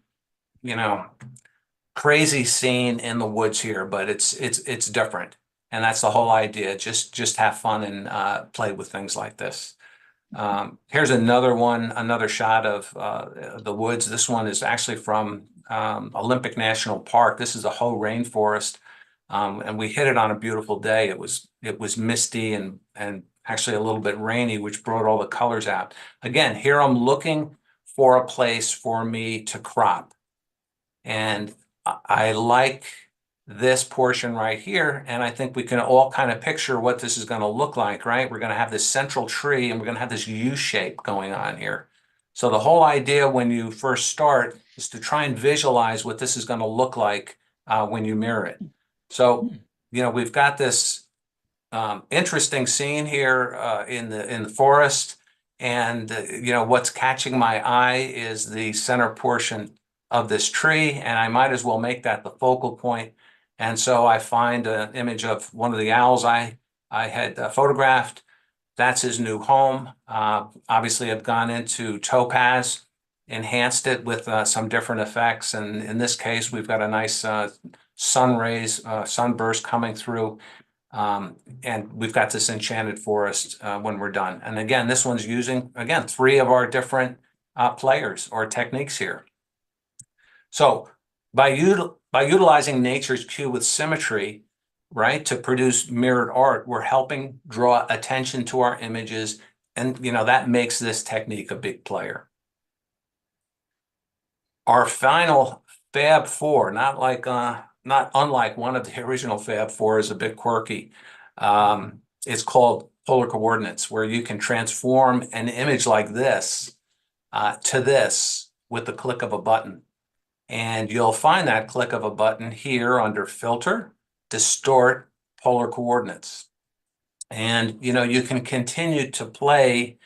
crazy scene in the woods here, but it's different. And that's the whole idea. Just have fun and play with things like this. Here's another shot of the woods. This one is actually from Olympic National Park. This is a whole rainforest. And we hit it on a beautiful day. It was misty and actually a little bit rainy, which brought all the colors out. Again, here I'm looking for a place for me to crop. And I like this portion right here. And I think we can all kind of picture what this is going to look like, right? We're going to have this central tree and we're going to have this U shape going on here. So the whole idea when you first start is to try and visualize what this is going to look like when you mirror it. So, we've got this interesting scene here in the forest. And, what's catching my eye is the center portion of this tree. And I might as well make that the focal point. And so I find an image of one of the owls I had photographed. That's his new home. Obviously, I've gone into Topaz, enhanced it with some different effects. And in this case, we've got a nice sun rays, sunburst coming through. And we've got this enchanted forest when we're done. And again, this one's using, 3 of our different players or techniques here. So by utilizing nature's cue with symmetry, right, to produce mirrored art, we're helping draw attention to our images. And, that makes this technique a big player. Our final Fab 4, not unlike one of the original Fab 4, is a bit quirky. It's called polar coordinates, where you can transform an image like this to this with the click of a button. And you'll find that click of a button here under Filter, Distort, Polar Coordinates. And, you can continue to play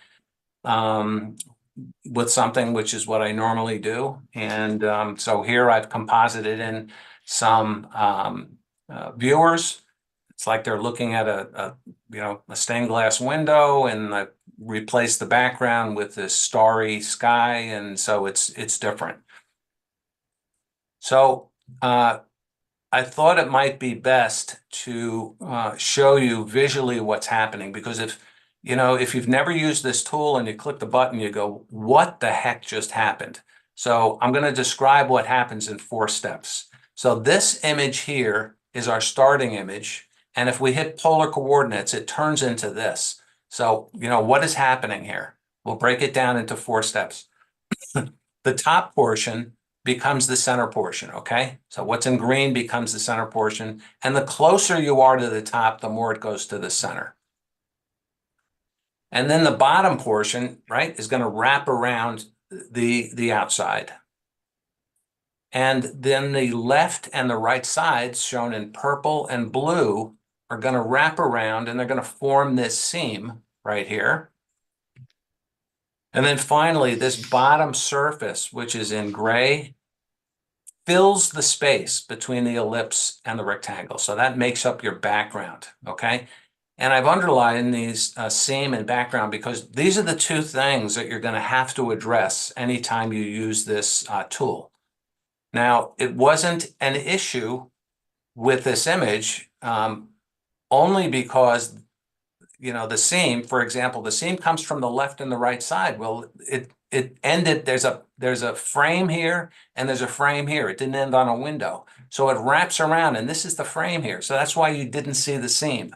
with something, which is what I normally do. And so here I've composited in some viewers. It's like they're looking at a stained glass window, and I replaced the background with this starry sky. And so it's different. So I thought it might be best to show you visually what's happening, because if you've never used this tool and you click the button, you go, what the heck just happened? So I'm going to describe what happens in 4 steps. So this image here is our starting image. And if we hit polar coordinates, it turns into this. So, what is happening here? We'll break it down into 4 steps. The top portion becomes the center portion, okay? So what's in green becomes the center portion. And the closer you are to the top, the more it goes to the center. And then the bottom portion, right, is going to wrap around the outside. And then the left and the right sides, shown in purple and blue, are going to wrap around and they're going to form this seam right here. And then finally, this bottom surface, which is in gray, fills the space between the ellipse and the rectangle. So that makes up your background, okay? And I've underlined these seam and background because these are the two things that you're going to have to address anytime you use this tool. Now, it wasn't an issue with this image only because, you know, the seam, for example, the seam comes from the left and the right side. Well, it ended, there's a frame here and there's a frame here. It didn't end on a window. So it wraps around and this is the frame here. So that's why you didn't see the seam.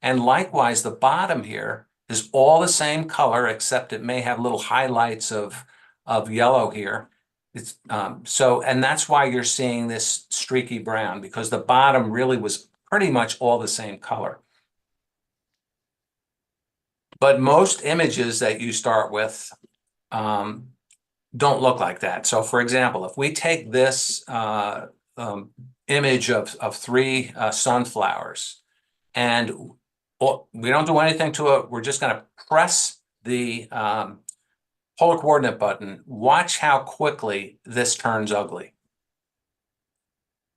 And likewise, the bottom here is all the same color, except it may have little highlights of yellow here. It's and that's why you're seeing this streaky brown, because the bottom really was pretty much all the same color. But most images that you start with don't look like that. So for example, if we take this image of three sunflowers, and we don't do anything to it, we're just going to press the polar coordinate button. Watch how quickly this turns ugly.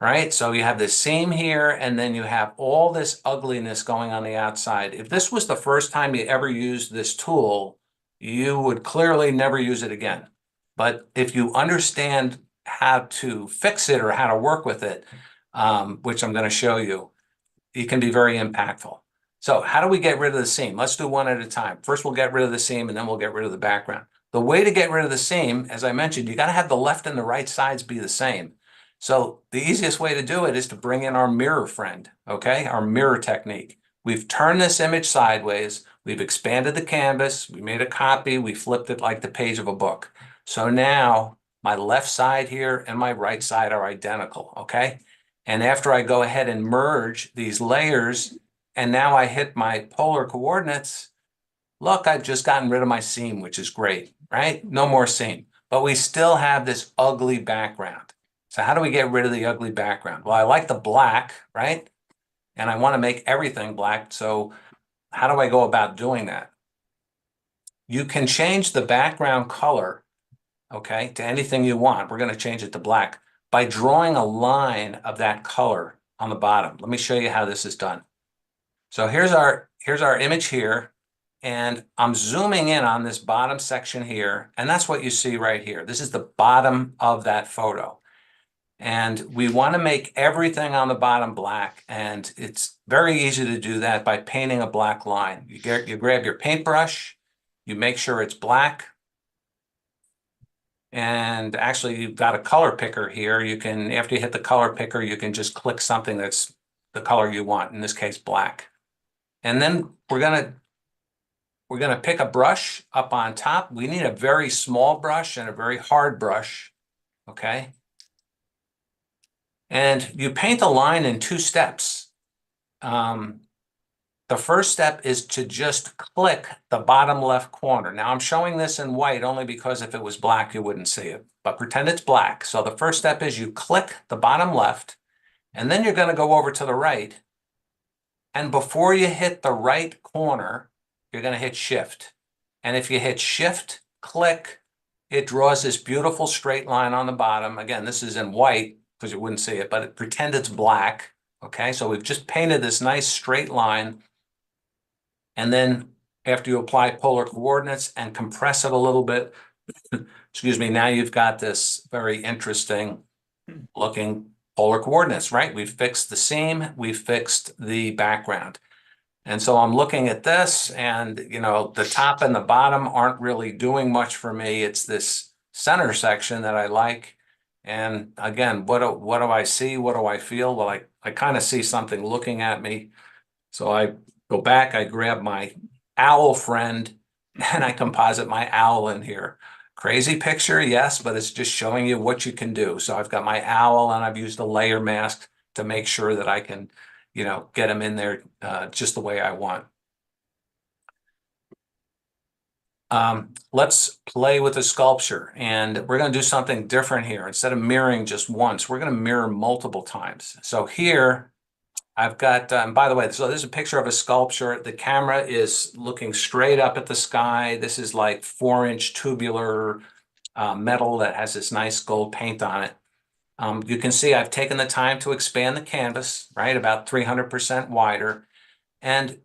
Right? So you have this seam here, and then you have all this ugliness going on the outside. If this was the first time you ever used this tool, you would clearly never use it again. But if you understand how to fix it or how to work with it, which I'm going to show you, it can be very impactful. So how do we get rid of the seam? Let's do one at a time. First, we'll get rid of the seam, and then we'll get rid of the background. The way to get rid of the seam, as I mentioned, you got to have the left and the right sides be the same. So the easiest way to do it is to bring in our mirror friend, okay? Our mirror technique. We've turned this image sideways. We've expanded the canvas. We made a copy. We flipped it like the page of a book. So now my left side here and my right side are identical, okay? And after I go ahead and merge these layers, and now I hit my polar coordinates, look, I've just gotten rid of my seam, which is great, right? No more seam. But we still have this ugly background. So how do we get rid of the ugly background? Well, I like the black, right? And I want to make everything black. So how do I go about doing that? You can change the background color, okay, to anything you want. We're going to change it to black by drawing a line of that color on the bottom. Let me show you how this is done. So here's our image here, and I'm zooming in on this bottom section here, and that's what you see right here. This is the bottom of that photo. And we want to make everything on the bottom black, and it's very easy to do that by painting a black line. You grab your paintbrush, you make sure it's black, and actually you've got a color picker here. You can, after you hit the color picker, you can just click something that's the color you want, in this case black. And then we're gonna pick a brush up on top. We need a very small brush and a very hard brush, okay? And you paint a line in two steps. The first step is to just click the bottom left corner. Now I'm showing this in white only because if it was black, you wouldn't see it, but pretend it's black. So the first step is you click the bottom left, and then you're going to go over to the right. And before you hit the right corner, you're going to hit Shift. And if you hit Shift, click, it draws this beautiful straight line on the bottom. Again, this is in white because you wouldn't see it, but pretend it's black. Okay, so we've just painted this nice straight line. And then after you apply polar coordinates and compress it a little bit, excuse me, now you've got this very interesting looking polar coordinates, right? We've fixed the seam, we've fixed the background. And so I'm looking at this, and you know, the top and the bottom aren't really doing much for me. It's this center section that I like. And again, what do I see? What do I feel? Well, I kind of see something looking at me. So I go back, I grab my owl friend, and I composite my owl in here. Crazy picture, yes, but it's just showing you what you can do. So I've got my owl, and I've used a layer mask to make sure that I can, you know, get them in there just the way I want. Let's play with the sculpture, and we're going to do something different here. Instead of mirroring just once, we're going to mirror multiple times. So here, I've got, by the way, so this is a picture of a sculpture. The camera is looking straight up at the sky. This is like 4-inch tubular metal that has this nice gold paint on it. You can see I've taken the time to expand the canvas, right, about 300% wider. And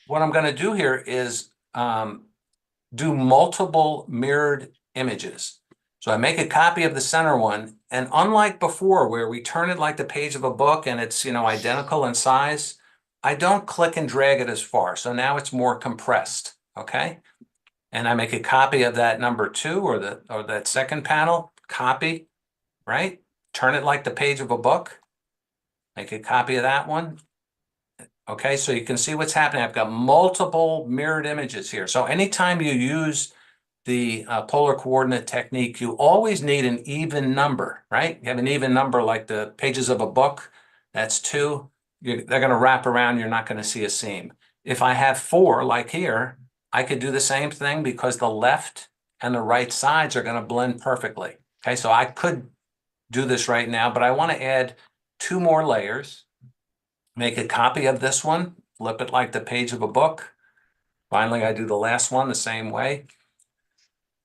what I'm going to do here is do multiple mirrored images. So I make a copy of the center one, and unlike before where we turn it like the page of a book and it's, identical in size, I don't click and drag it as far. So now it's more compressed, okay? And I make a copy of that number 2 or that second panel, copy, right? Turn it like the page of a book. Make a copy of that one. Okay, so you can see what's happening. I've got multiple mirrored images here. So anytime you use the polar coordinate technique, you always need an even number, right? You have an even number like the pages of a book, that's 2. They're going to wrap around, you're not going to see a seam. If I have 4, like here, I could do the same thing because the left and the right sides are going to blend perfectly. Okay, so I could do this right now, but I want to add 2 more layers. Make a copy of this one, flip it like the page of a book. Finally, I do the last one the same way.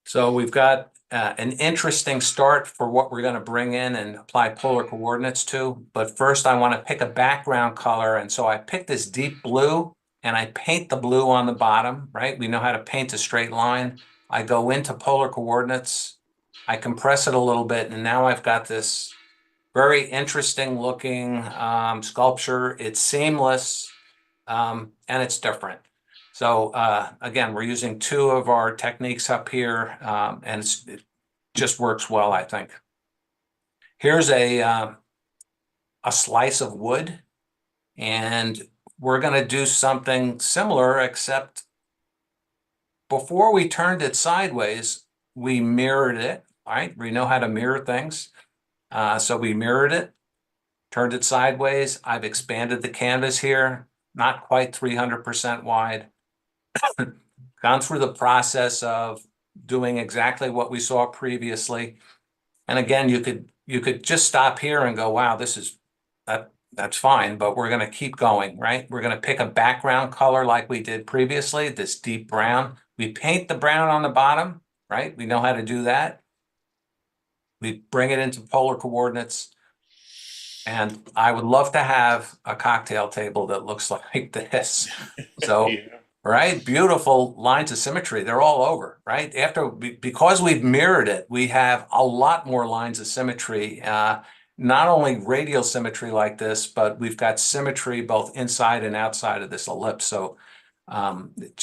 So we've got an interesting start for what we're going to bring in and apply polar coordinates to. But first, I want to pick a background color. And so I pick this deep blue and I paint the blue on the bottom, right? We know how to paint a straight line. I go into polar coordinates. I compress it a little bit. And now I've got this very interesting looking sculpture. It's seamless and it's different. So again, we're using 2 of our techniques up here and it just works well, I think. Here's a slice of wood, and we're going to do something similar, except before we turned it sideways, we mirrored it, right? We know how to mirror things. So we mirrored it, turned it sideways. I've expanded the canvas here, not quite 300% wide. Gone through the process of doing exactly what we saw previously. And again, you could just stop here and go, wow, that's fine, but we're going to keep going, right? We're going to pick a background color like we did previously, this deep brown. We paint the brown on the bottom, right? We know how to do that. We bring it into polar coordinates. And I would love to have a cocktail table that looks like this. So, Yeah. right, beautiful lines of symmetry. They're all over, right? Because we've mirrored it, we have a lot more lines of symmetry. Not only radial symmetry like this, but we've got symmetry both inside and outside of this ellipse. So, I think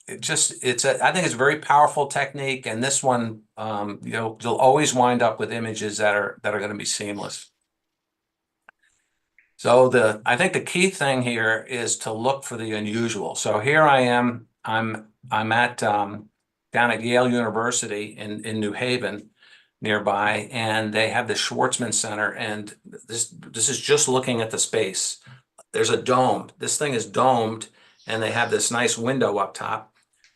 it's a very powerful technique. And this one, you'll always wind up with images that are going to be seamless. So I think the key thing here is to look for the unusual. So here I am, I'm at down at Yale University in New Haven nearby, and they have the Schwartzman Center, and this is just looking at the space. There's a dome. This thing is domed, and they have this nice window up top,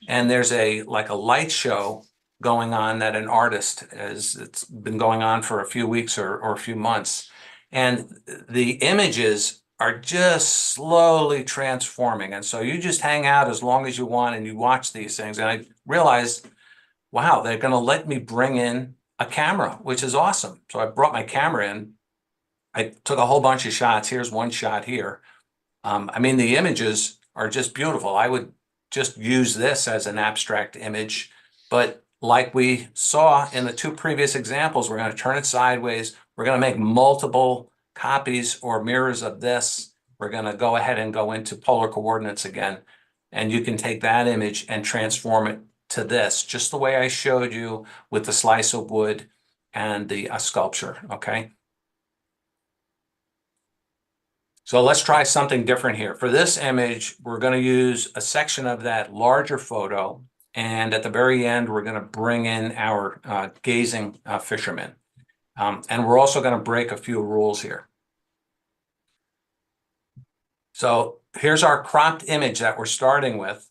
and there's like a light show going on that an artist it's been going on for a few weeks or a few months. And the images are just slowly transforming. And so you just hang out as long as you want and you watch these things. And I realized, wow, they're going to let me bring in a camera, which is awesome. So I brought my camera in. I took a whole bunch of shots. Here's one shot here. I mean, the images are just beautiful. I would just use this as an abstract image. But like we saw in the 2 previous examples, we're going to turn it sideways. We're going to make multiple copies or mirrors of this. We're going to go ahead and go into polar coordinates again. And you can take that image and transform it to this, just the way I showed you with the slice of wood and the sculpture, okay? So let's try something different here. For this image, we're going to use a section of that larger photo. And at the very end, we're going to bring in our gazing fishermen. And we're also going to break a few rules here. So here's our cropped image that we're starting with.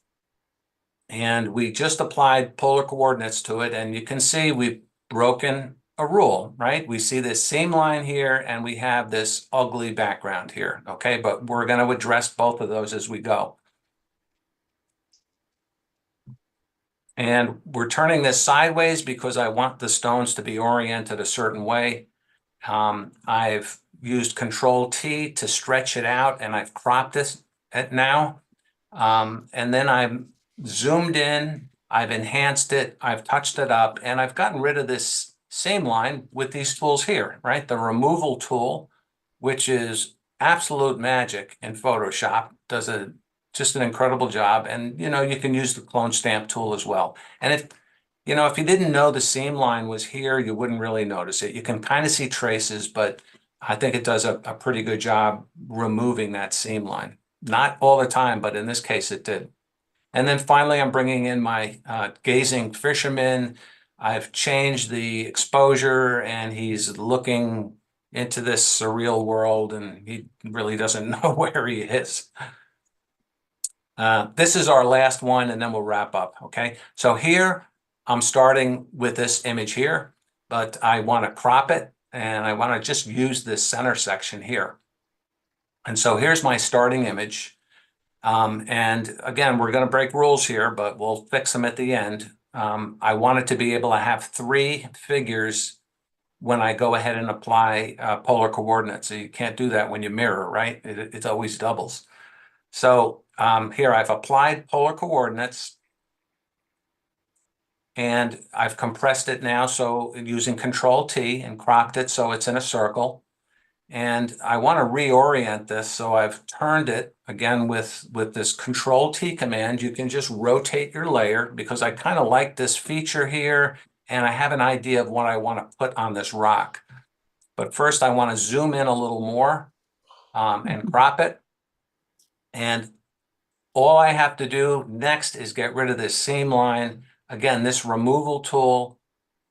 And we just applied polar coordinates to it. And you can see we've broken a rule, right? We see this same line here and we have this ugly background here, okay? But we're going to address both of those as we go. And we're turning this sideways because I want the stones to be oriented a certain way. I've used Control T to stretch it out, and I've cropped this now. And then I've zoomed in, I've enhanced it, I've touched it up, and I've gotten rid of this same line with these tools here, right? The removal tool, which is absolute magic in Photoshop, does just an incredible job. And, you know, you can use the clone stamp tool as well. And if you didn't know the seam line was here, you wouldn't really notice it. You can kind of see traces, but I think it does a pretty good job removing that seam line. Not all the time, but in this case it did. And then finally, I'm bringing in my gazing fisherman. I've changed the exposure and he's looking into this surreal world and he really doesn't know where he is. This is our last one and then we'll wrap up, okay? So here, I'm starting with this image here, but I want to crop it and I want to just use this center section here. And so here's my starting image. And again, we're going to break rules here, but we'll fix them at the end. I want it to be able to have 3 figures when I go ahead and apply polar coordinates. So you can't do that when you mirror, right? It always doubles. So here I've applied polar coordinates and I've compressed it now. So using Control T and cropped it so it's in a circle. And I want to reorient this. So I've turned it again with this Control T command. You can just rotate your layer because I kind of like this feature here. And I have an idea of what I want to put on this rock. But first I want to zoom in a little more and crop it. And all I have to do next is get rid of this seam line. Again, this removal tool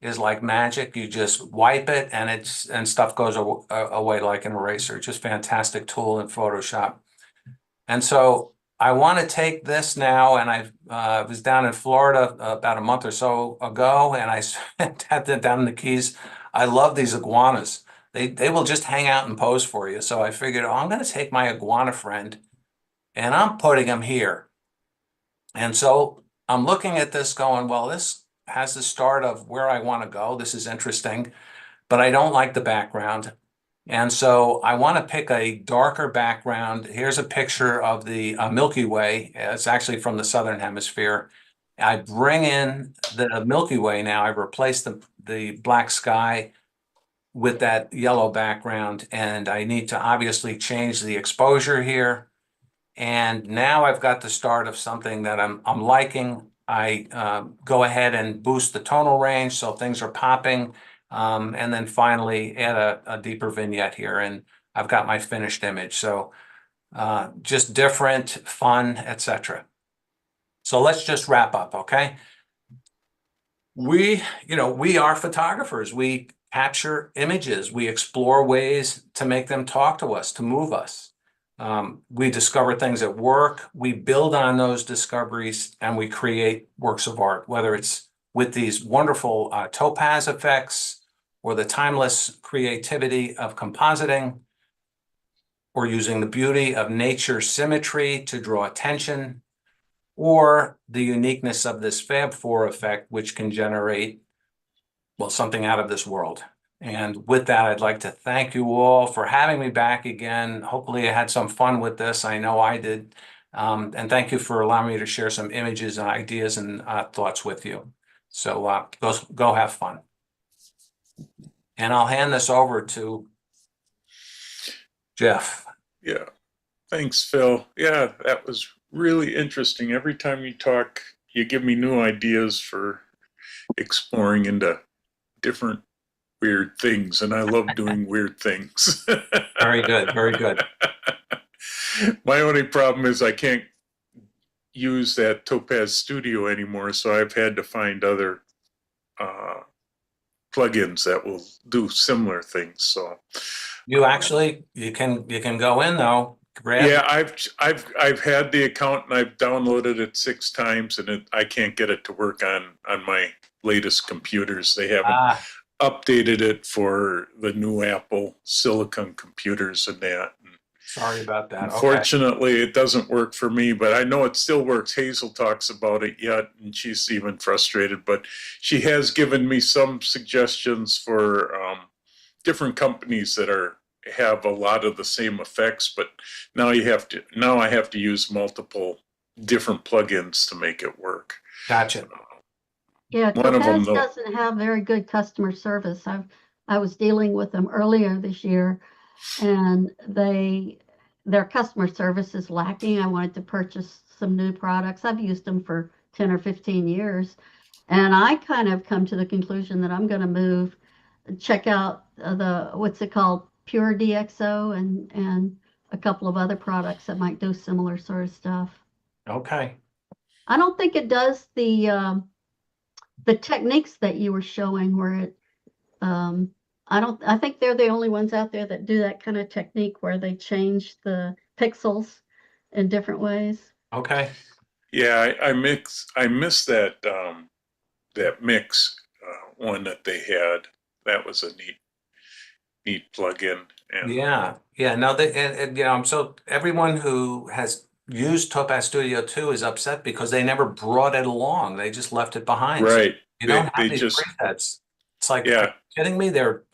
is like magic. You just wipe it and stuff goes away like an eraser. Just fantastic tool in Photoshop. And so I want to take this now, and I was down in Florida about a month or so ago, and I had that down in the Keys. I love these iguanas. They will just hang out and pose for you. So I figured, oh, I'm going to take my iguana friend and I'm putting him here. And so I'm looking at this going, well, this has the start of where I want to go. This is interesting, but I don't like the background. And so I want to pick a darker background. Here's a picture of the Milky Way. It's actually from the Southern Hemisphere. I bring in the Milky Way now. I've replaced the black sky with that yellow background, and I need to obviously change the exposure here. And now I've got the start of something that I'm liking. I go ahead and boost the tonal range so things are popping. And then finally add a deeper vignette here. And I've got my finished image. So just different, fun, etc. So let's just wrap up, okay? We are photographers. We capture images. We explore ways to make them talk to us, to move us. We discover things at work, we build on those discoveries, and we create works of art, whether it's with these wonderful topaz effects or the timeless creativity of compositing, or using the beauty of nature symmetry to draw attention, or the uniqueness of this Fab 4 effect, which can generate, well, something out of this world. And with that, I'd like to thank you all for having me back again. Hopefully I had some fun with this. I know I did. And thank you for allowing me to share some images and ideas and thoughts with you. So go have fun. And I'll hand this over to Jeff. Yeah, thanks, Phil. Yeah, that was really interesting. Every time you talk, you give me new ideas for exploring into different weird things, and I love doing weird things. Very good, very good. My only problem is I can't use that Topaz Studio anymore, so I've had to find other plugins that will do similar things. So You can go in though. yeah, I've had the account and I've downloaded it 6 times, and I can't get it to work on my latest computers. They haven't updated it for the new Apple silicon computers and that. Sorry about that. Okay. Unfortunately, it doesn't work for me, but I know it still works. Hazel talks about it yet, and she's even frustrated. But she has given me some suggestions for different companies that have a lot of the same effects. But now I have to use multiple different plugins to make it work. Gotcha. Yeah, One of them, Topaz though, doesn't have very good customer service. I was dealing with them earlier this year, and their customer service is lacking. I wanted to purchase some new products. I've used them for 10 or 15 years, and I kind of come to the conclusion that I'm going to check out what's it called, Pure DxO, and a couple of other products that might do similar sort of stuff. Okay. I don't think it does the techniques that you were showing where it I think they're the only ones out there that do that kind of technique where they change the pixels in different ways. Okay. yeah, I miss that that mix one that they had. That was a neat plug-in. And Yeah. Yeah. No, and, you know, so everyone who has used Topaz Studio 2 is upset because they never brought it along. They just left it behind. So right, you don't they have these just presets. It's like, are yeah. you kidding me? They're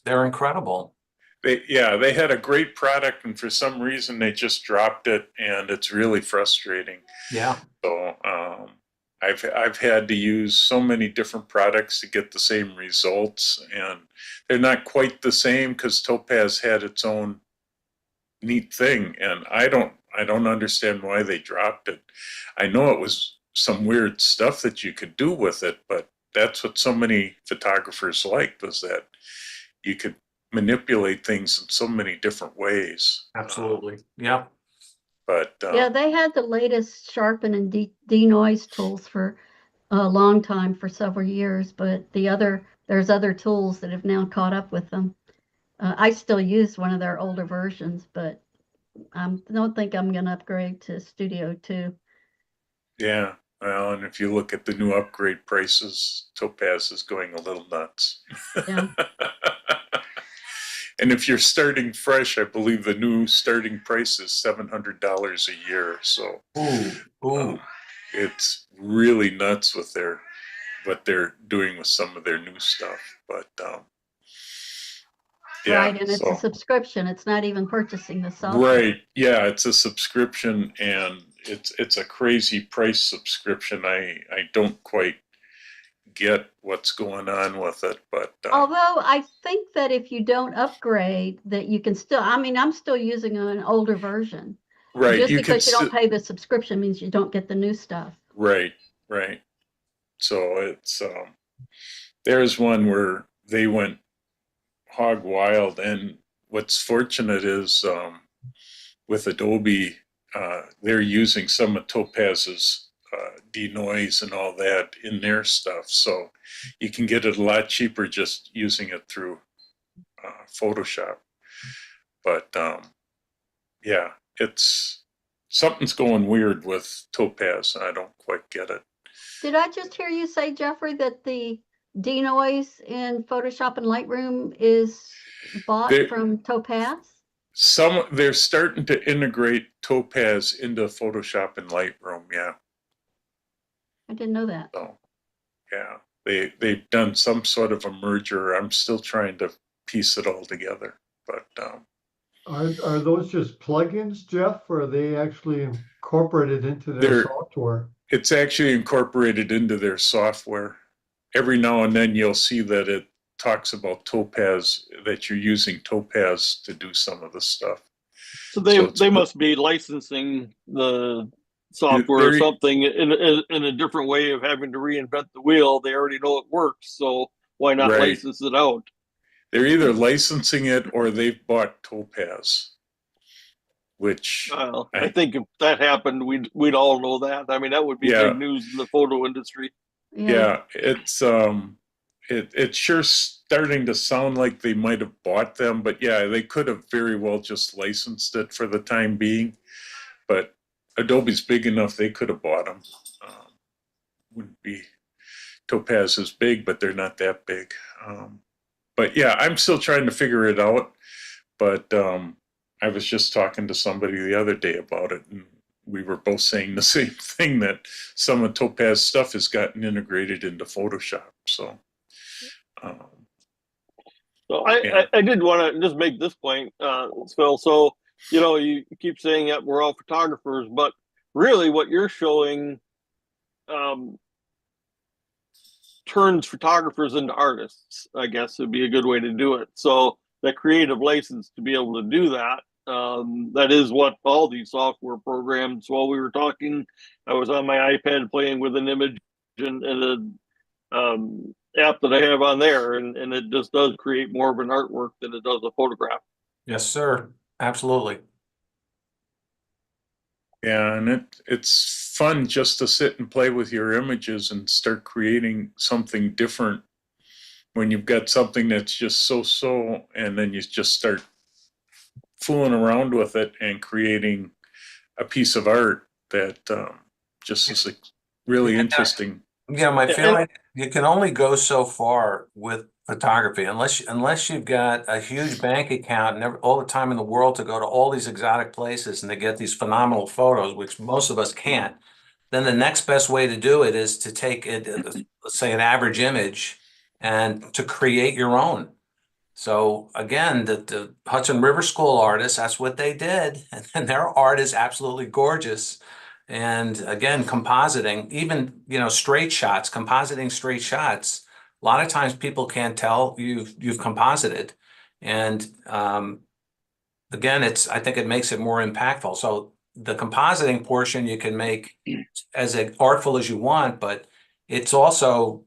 incredible. They had a great product, and for some reason they just dropped it, and it's really frustrating. Yeah. So I've had to use so many different products to get the same results, and they're not quite the same because Topaz had its own neat thing, and I don't understand why they dropped it. I know it was some weird stuff that you could do with it, but that's what so many photographers liked, was that you could manipulate things in so many different ways. Absolutely. Yeah. But Yeah, they had the latest sharpen and denoise tools for a long time, for several years, but there's other tools that have now caught up with them. I still use one of their older versions, but I don't think I'm going to upgrade to Studio 2. yeah, well, and if you look at the new upgrade prices, Topaz is going a little nuts. Yeah. And if you're starting fresh, I believe the new starting price is $700 a year. So Ooh. it's really nuts with what they're doing with some of their new stuff. But yeah, Right, and it's a subscription. It's not even purchasing the software. right, yeah, it's a subscription, and it's a crazy price subscription. I don't quite get what's going on with it, but although I think that if you don't upgrade, that you can still, I mean, I'm still using an older version. right, Just you can because you don't pay the subscription means you don't get the new stuff. right. So it's there's one where they went hog wild, and what's fortunate is with Adobe, they're using some of Topaz's denoise and all that in their stuff, so you can get it a lot cheaper just using it through Photoshop. But yeah, it's something's going weird with Topaz. I don't quite get it. Did I just hear you say, Jeffrey, that the denoise in Photoshop and Lightroom is bought from Topaz? They're starting to integrate Topaz into Photoshop and Lightroom. Yeah. I didn't know that. So, yeah, they've done some sort of a merger. I'm still trying to piece it all together, but Are those just plugins, Jeff, or are they actually incorporated into their software? It's actually incorporated into their software. Every now and then you'll see that it talks about Topaz, that you're using Topaz to do some of the stuff. So they must be licensing the software or something in a different way of having to reinvent the wheel. They already know it works, so why not license it out? They're either licensing it or they've bought Topaz, which I think if that happened, we'd all know that. I mean, that would be big news in the photo industry. Yeah, it's it's sure starting to sound like they might have bought them, but yeah, they could have very well just licensed it for the time being. But Adobe's big enough; they could have bought them. Wouldn't be Topaz is big, but they're not that big. but yeah, I'm still trying to figure it out. But I was just talking to somebody the other day about it, and we were both saying the same thing, that some of Topaz stuff has gotten integrated into Photoshop. So, um, So yeah. I did want to just make this point, Phil. So, you know, you keep saying that we're all photographers, but really what you're showing um, turns photographers into artists, I guess would be a good way to do it. So the creative license to be able to do that, that is what all these software programs, while we were talking, I was on my iPad playing with an image and a app that I have on there, and it just does create more of an artwork than it does a photograph. Yes, sir. Absolutely. Yeah, and it's fun just to sit and play with your images and start creating something different when you've got something that's just so, and then you just start fooling around with it and creating a piece of art that just is like really interesting. Yeah, my And feeling, you can only go so far with photography unless you've got a huge bank account and all the time in the world to go to all these exotic places and to get these phenomenal photos, which most of us can't. Then the next best way to do it is to take it, let's say an average image, and to create your own. So again, the Hudson River School artists, that's what they did. And their art is absolutely gorgeous. And again, compositing, even, you know, straight shots, compositing straight shots. A lot of times people can't tell you've composited. And again, I think it makes it more impactful. So the compositing portion you can make as artful as you want, but it's also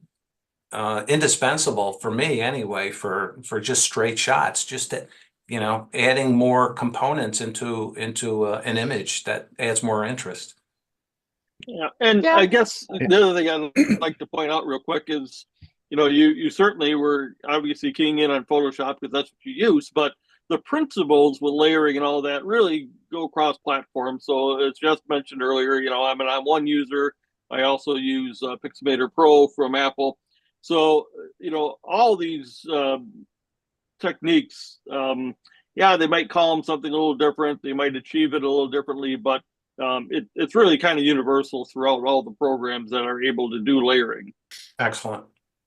indispensable for me anyway, for just straight shots, just to, you know, adding more components into an image that adds more interest. yeah, and Yeah. I guess the other thing I'd like to point out real quick is, you know, you certainly were obviously keying in on Photoshop because that's what you use, but the principles with layering and all that really go cross platform. So as just mentioned earlier, you know, I'm one user. I also use Pixamator Pro from Apple. So, you know, all these techniques, yeah, they might call them something a little different. They might achieve it a little differently, but it's really kind of universal throughout all the programs that are able to do layering. Excellent.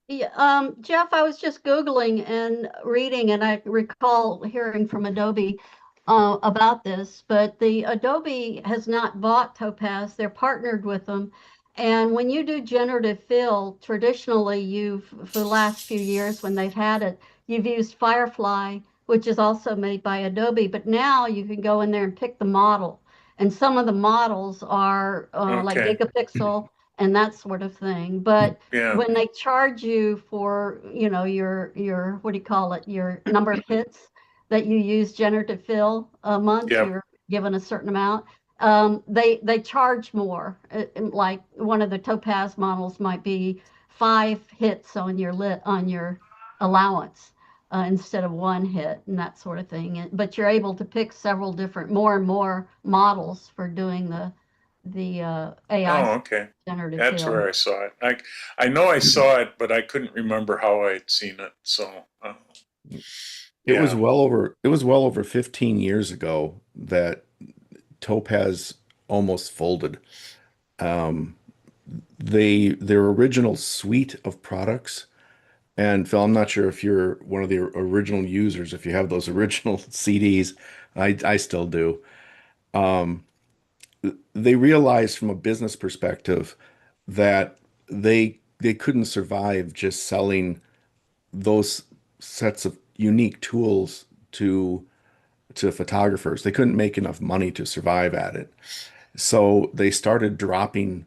Yeah, Jeff, I was just Googling and reading, and I recall hearing from Adobe about this, but the Adobe has not bought Topaz. They're partnered with them. And when you do generative fill, traditionally for the last few years when they've had it, you've used Firefly, which is also made by Adobe, but now you can go in there and pick the model. And some of the models are like Okay. gigapixel and that sort of thing. But Yeah. when they charge you for, you know, your what do you call it, your number of hits that you use generative fill a month, Yep. you're given a certain amount. They charge more. Like one of the Topaz models might be 5 hits on your allowance instead of 1 hit and that sort of thing. But you're able to pick several different, more and more models for doing the AI Oh, okay. generative That's fill. where I saw it. I know I saw it, but I couldn't remember how I'd seen it. So It was yeah. it was well over 15 years ago that Topaz almost folded. Um, their original suite of products, and Phil, I'm not sure if you're one of the original users, if you have those original CDs. I still do. Um, they realized from a business perspective that they couldn't survive just selling those sets of unique tools to photographers. They couldn't make enough money to survive at it. So they started dropping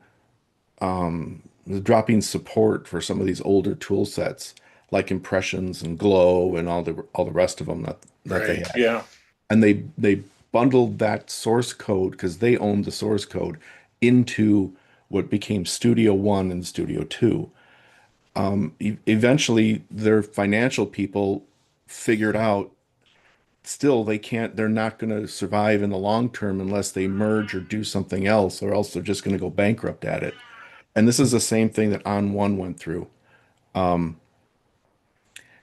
support for some of these older tool sets like impressions and glow and all the rest of them that they Right. had. Yeah. And they bundled that source code because they owned the source code into what became Studio One and Studio Two. Eventually, their financial people figured out still they're not going to survive in the long term unless they merge or do something else, or else they're just going to go bankrupt at it. And this is the same thing that On One went through.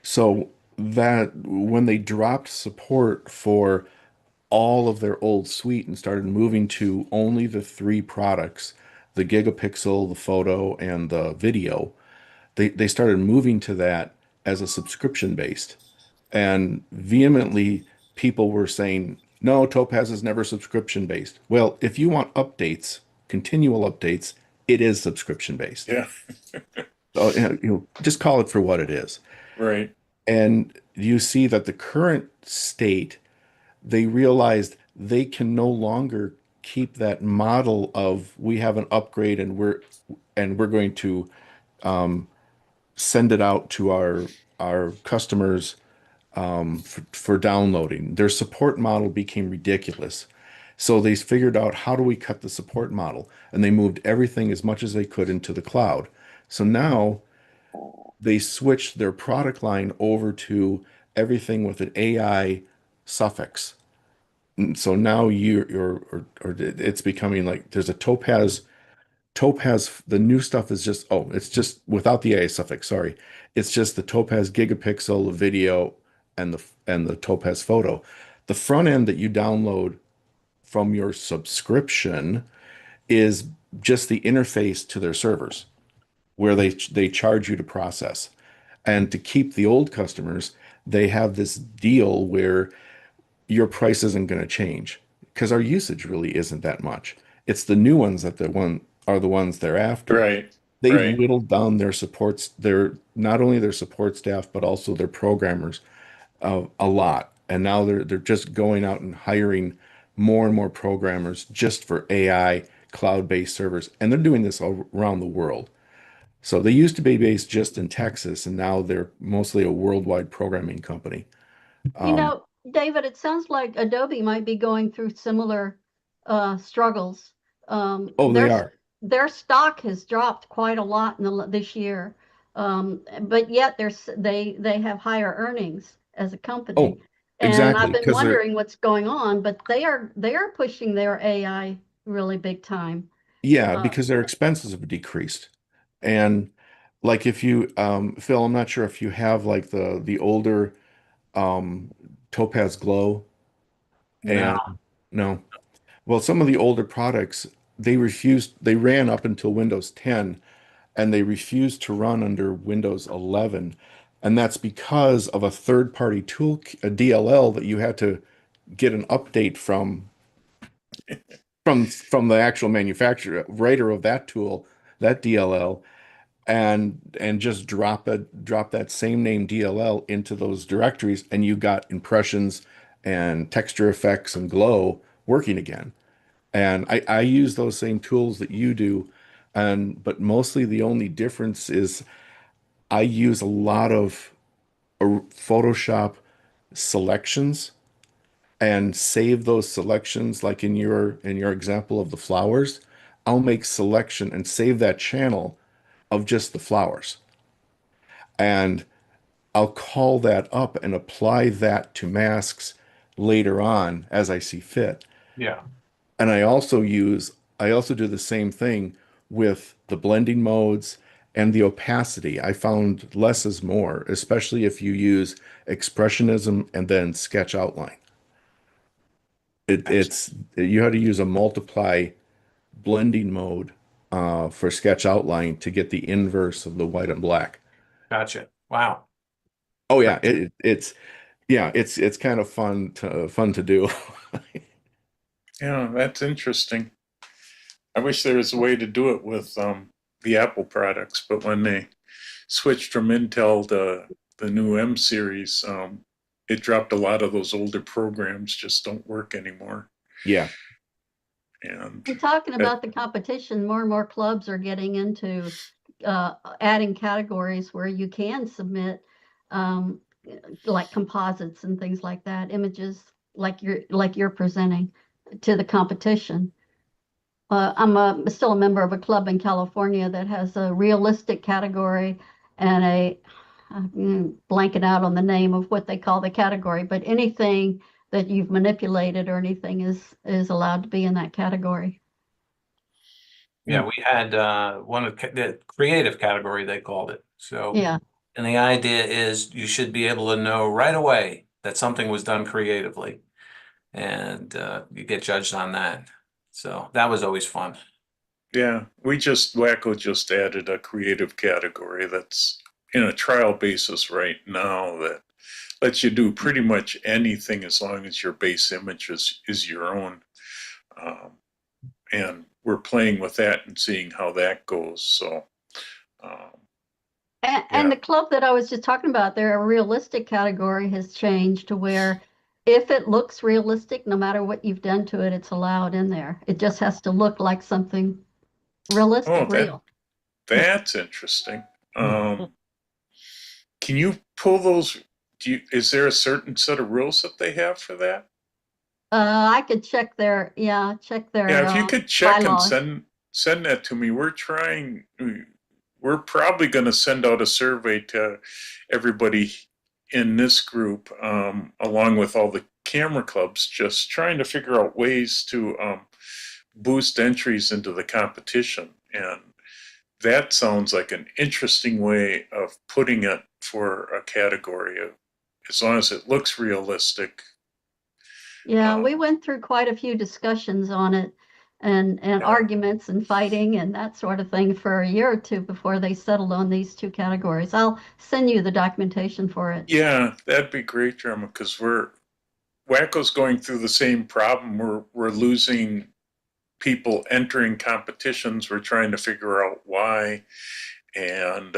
So that when they dropped support for all of their old suite and started moving to only the three products, the gigapixel, the photo, and the video, they started moving to that as a subscription based. And vehemently, people were saying, no, Topaz is never subscription based. Well, if you want updates, continual updates, it is subscription based. Yeah. So, just call it for what it is. Right. And you see that the current state, they realized they can no longer keep that model of we have an upgrade and we're going to send it out to our customers for downloading. Their support model became ridiculous. So they figured out, how do we cut the support model? And they moved everything as much as they could into the cloud. So now they switched their product line over to everything with an AI suffix. And so now it's becoming like there's a Topaz, the new stuff is just, oh, it's just without the AI suffix, sorry. It's just the Topaz gigapixel, the video, and the Topaz photo. The front end that you download from your subscription is just the interface to their servers where they charge you to process. And to keep the old customers, they have this deal where your price isn't going to change because our usage really isn't that much. It's the new ones that are the ones they're after. Right. They've Right. whittled down their supports, their not only their support staff, but also their programmers a lot. And now they're just going out and hiring more and more programmers just for AI cloud-based servers. And they're doing this all around the world. So they used to be based just in Texas, and now they're mostly a worldwide programming company. David, it sounds like Adobe might be going through similar struggles. Oh, they are. Their stock has dropped quite a lot this year, but yet they have higher earnings as a company. Oh, And exactly. I've been Because wondering what's going on, but they are pushing their AI really big time. because their expenses have decreased. And like if you, Phil, I'm not sure if you have like the older um, Topaz Glow No. and no. Well, some of the older products, they ran up until Windows 10 and they refused to run under Windows 11. And that's because of a third-party tool, a DLL that you had to get an update from the actual manufacturer, writer of that tool, that DLL, and just drop that same name DLL into those directories, and you got impressions and texture effects and glow working again. And I use those same tools that you do, but mostly the only difference is I use a lot of Photoshop selections and save those selections like in your example of the flowers. I'll make selection and save that channel of just the flowers. And I'll call that up and apply that to masks later on as I see fit. Yeah. And I also do the same thing with the blending modes and the opacity. I found less is more, especially if you use expressionism and then sketch outline. You had to use a multiply blending mode for sketch outline to get the inverse of the white and black. Gotcha. Wow. Oh yeah, it's kind of fun to do. Yeah, that's interesting. I wish there was a way to do it with the Apple products, but when they switched from Intel to the new M series, it dropped a lot of those older programs just don't work anymore. Yeah. And talking about the competition, more and more clubs are getting into adding categories where you can submit like composites and things like that, images like you're presenting to the competition. I'm still a member of a club in California that has a realistic category and I'm blanking out on the name of what they call the category, but anything that you've manipulated or anything is allowed to be in that category. Yeah, we had one of the creative category, they called it. So Yeah. And the idea is you should be able to know right away that something was done creatively. And you get judged on that. So that was always fun. Yeah, Wacko just added a creative category that's in a trial basis right now that lets you do pretty much anything as long as your base image is your own. And we're playing with that and seeing how that goes. So, and the club that I was just talking about, their realistic category has changed to where if it looks realistic, no matter what you've done to it, it's allowed in there. It just has to look like something realistic, real. That's interesting. Can you pull those? Is there a certain set of rules that they have for that? I could check their Yeah, if you could check bylaws. and send that to me. We're probably going to send out a survey to everybody in this group, along with all the camera clubs, just trying to figure out ways to boost entries into the competition. And that sounds like an interesting way of putting it for a category of, as long as it looks realistic. Yeah, we went through quite a few discussions on it and arguments and fighting and that sort of thing for a year or two before they settled on these two categories. I'll send you the documentation for it. Yeah, that'd be great, Drama, because Wacko's going through the same problem. We're losing people entering competitions. We're trying to figure out why, and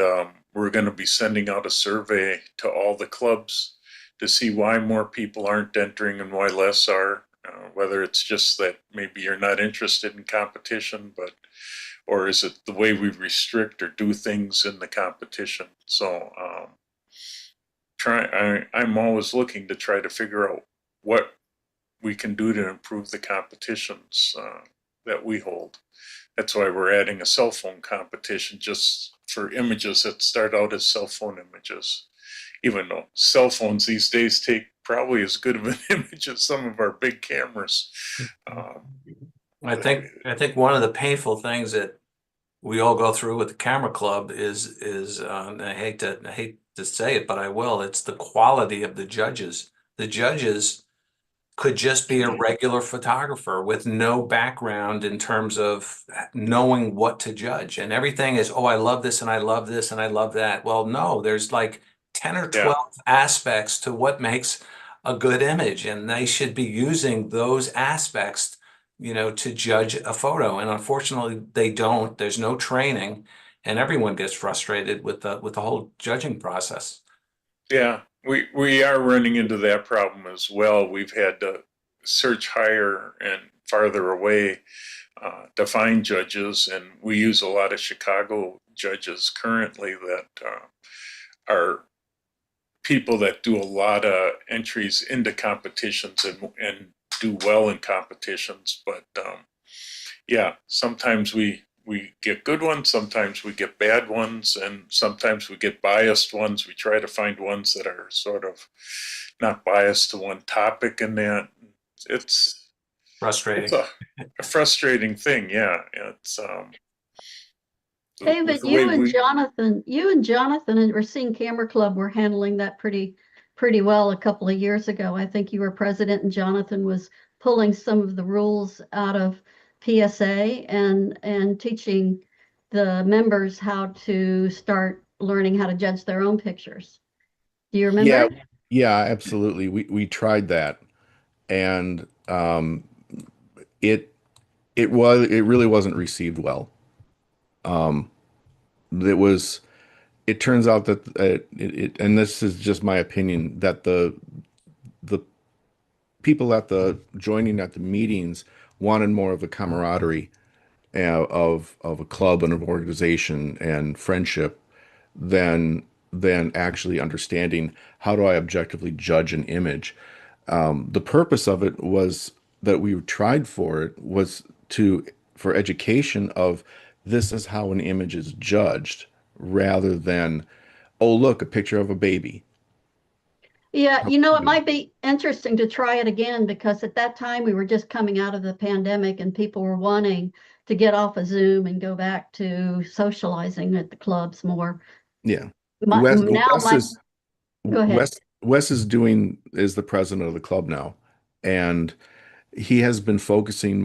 we're going to be sending out a survey to all the clubs to see why more people aren't entering and why less are. Whether it's just that maybe you're not interested in competition, or is it the way we restrict or do things in the competition? So I'm always looking to try to figure out what we can do to improve the competitions that we hold. That's why we're adding a cell phone competition just for images that start out as cell phone images. Even though cell phones these days take probably as good of an image as some of our big cameras. I think one of the painful things that we all go through with the camera club is and I hate to say it, but I will. It's the quality of the judges. The judges could just be a regular photographer with no background in terms of knowing what to judge. And everything is, oh, I love this and I love this and I love that. Well, no, there's like 10 or 12 aspects to what makes a good image. And they should be using those aspects, to judge a photo. And unfortunately, they don't. There's no training. And everyone gets frustrated with the whole judging process. Yeah, we are running into that problem as well. We've had to search higher and farther away to find judges, and we use a lot of Chicago judges currently that are people that do a lot of entries into competitions and do well in competitions. But yeah, sometimes we get good ones, sometimes we get bad ones, and sometimes we get biased ones. We try to find ones that are sort of not biased to one topic, and that it's frustrating. It's a frustrating thing. Yeah, it's David, you and Jonathan and Racine Camera Club were handling that pretty well a couple of years ago. I think you were president and Jonathan was pulling some of the rules out of PSA and teaching the members how to start learning how to judge their own pictures. Do you remember? Yeah, absolutely. We tried that, and it really wasn't received well. It turns out that and this is just my opinion, that the people joining at the meetings wanted more of a camaraderie of a club and an organization and friendship than actually understanding how do I objectively judge an image. The purpose of it was that we tried for it was for education of this is how an image is judged, rather than, oh, look, a picture of a baby. Yeah, it might be interesting to try it again because at that time we were just coming out of the pandemic and people were wanting to get off of Zoom and go back to socializing at the clubs more. Yeah. Wes, now Wes my, is go ahead. Wes is the president of the club now, and he has been focusing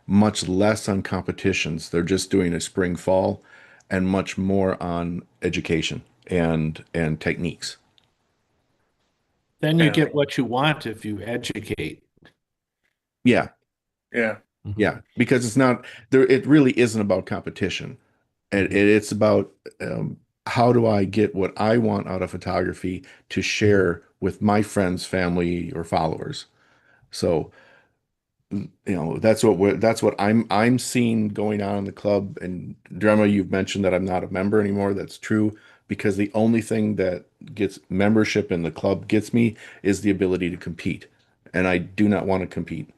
much less on competitions. They're just doing a spring fall and much more on education and techniques. Then you Yeah. get what you want if you educate. Yeah, Yeah. yeah, because it's not there. It really isn't about competition. And it's about how do I get what I want out of photography to share with my friends, family, or followers. So, that's what I'm seeing going on in the club. And Drema, you've mentioned that I'm not a member anymore. That's true because the only thing that gets membership in the club gets me is the ability to compete, and I do not want to compete.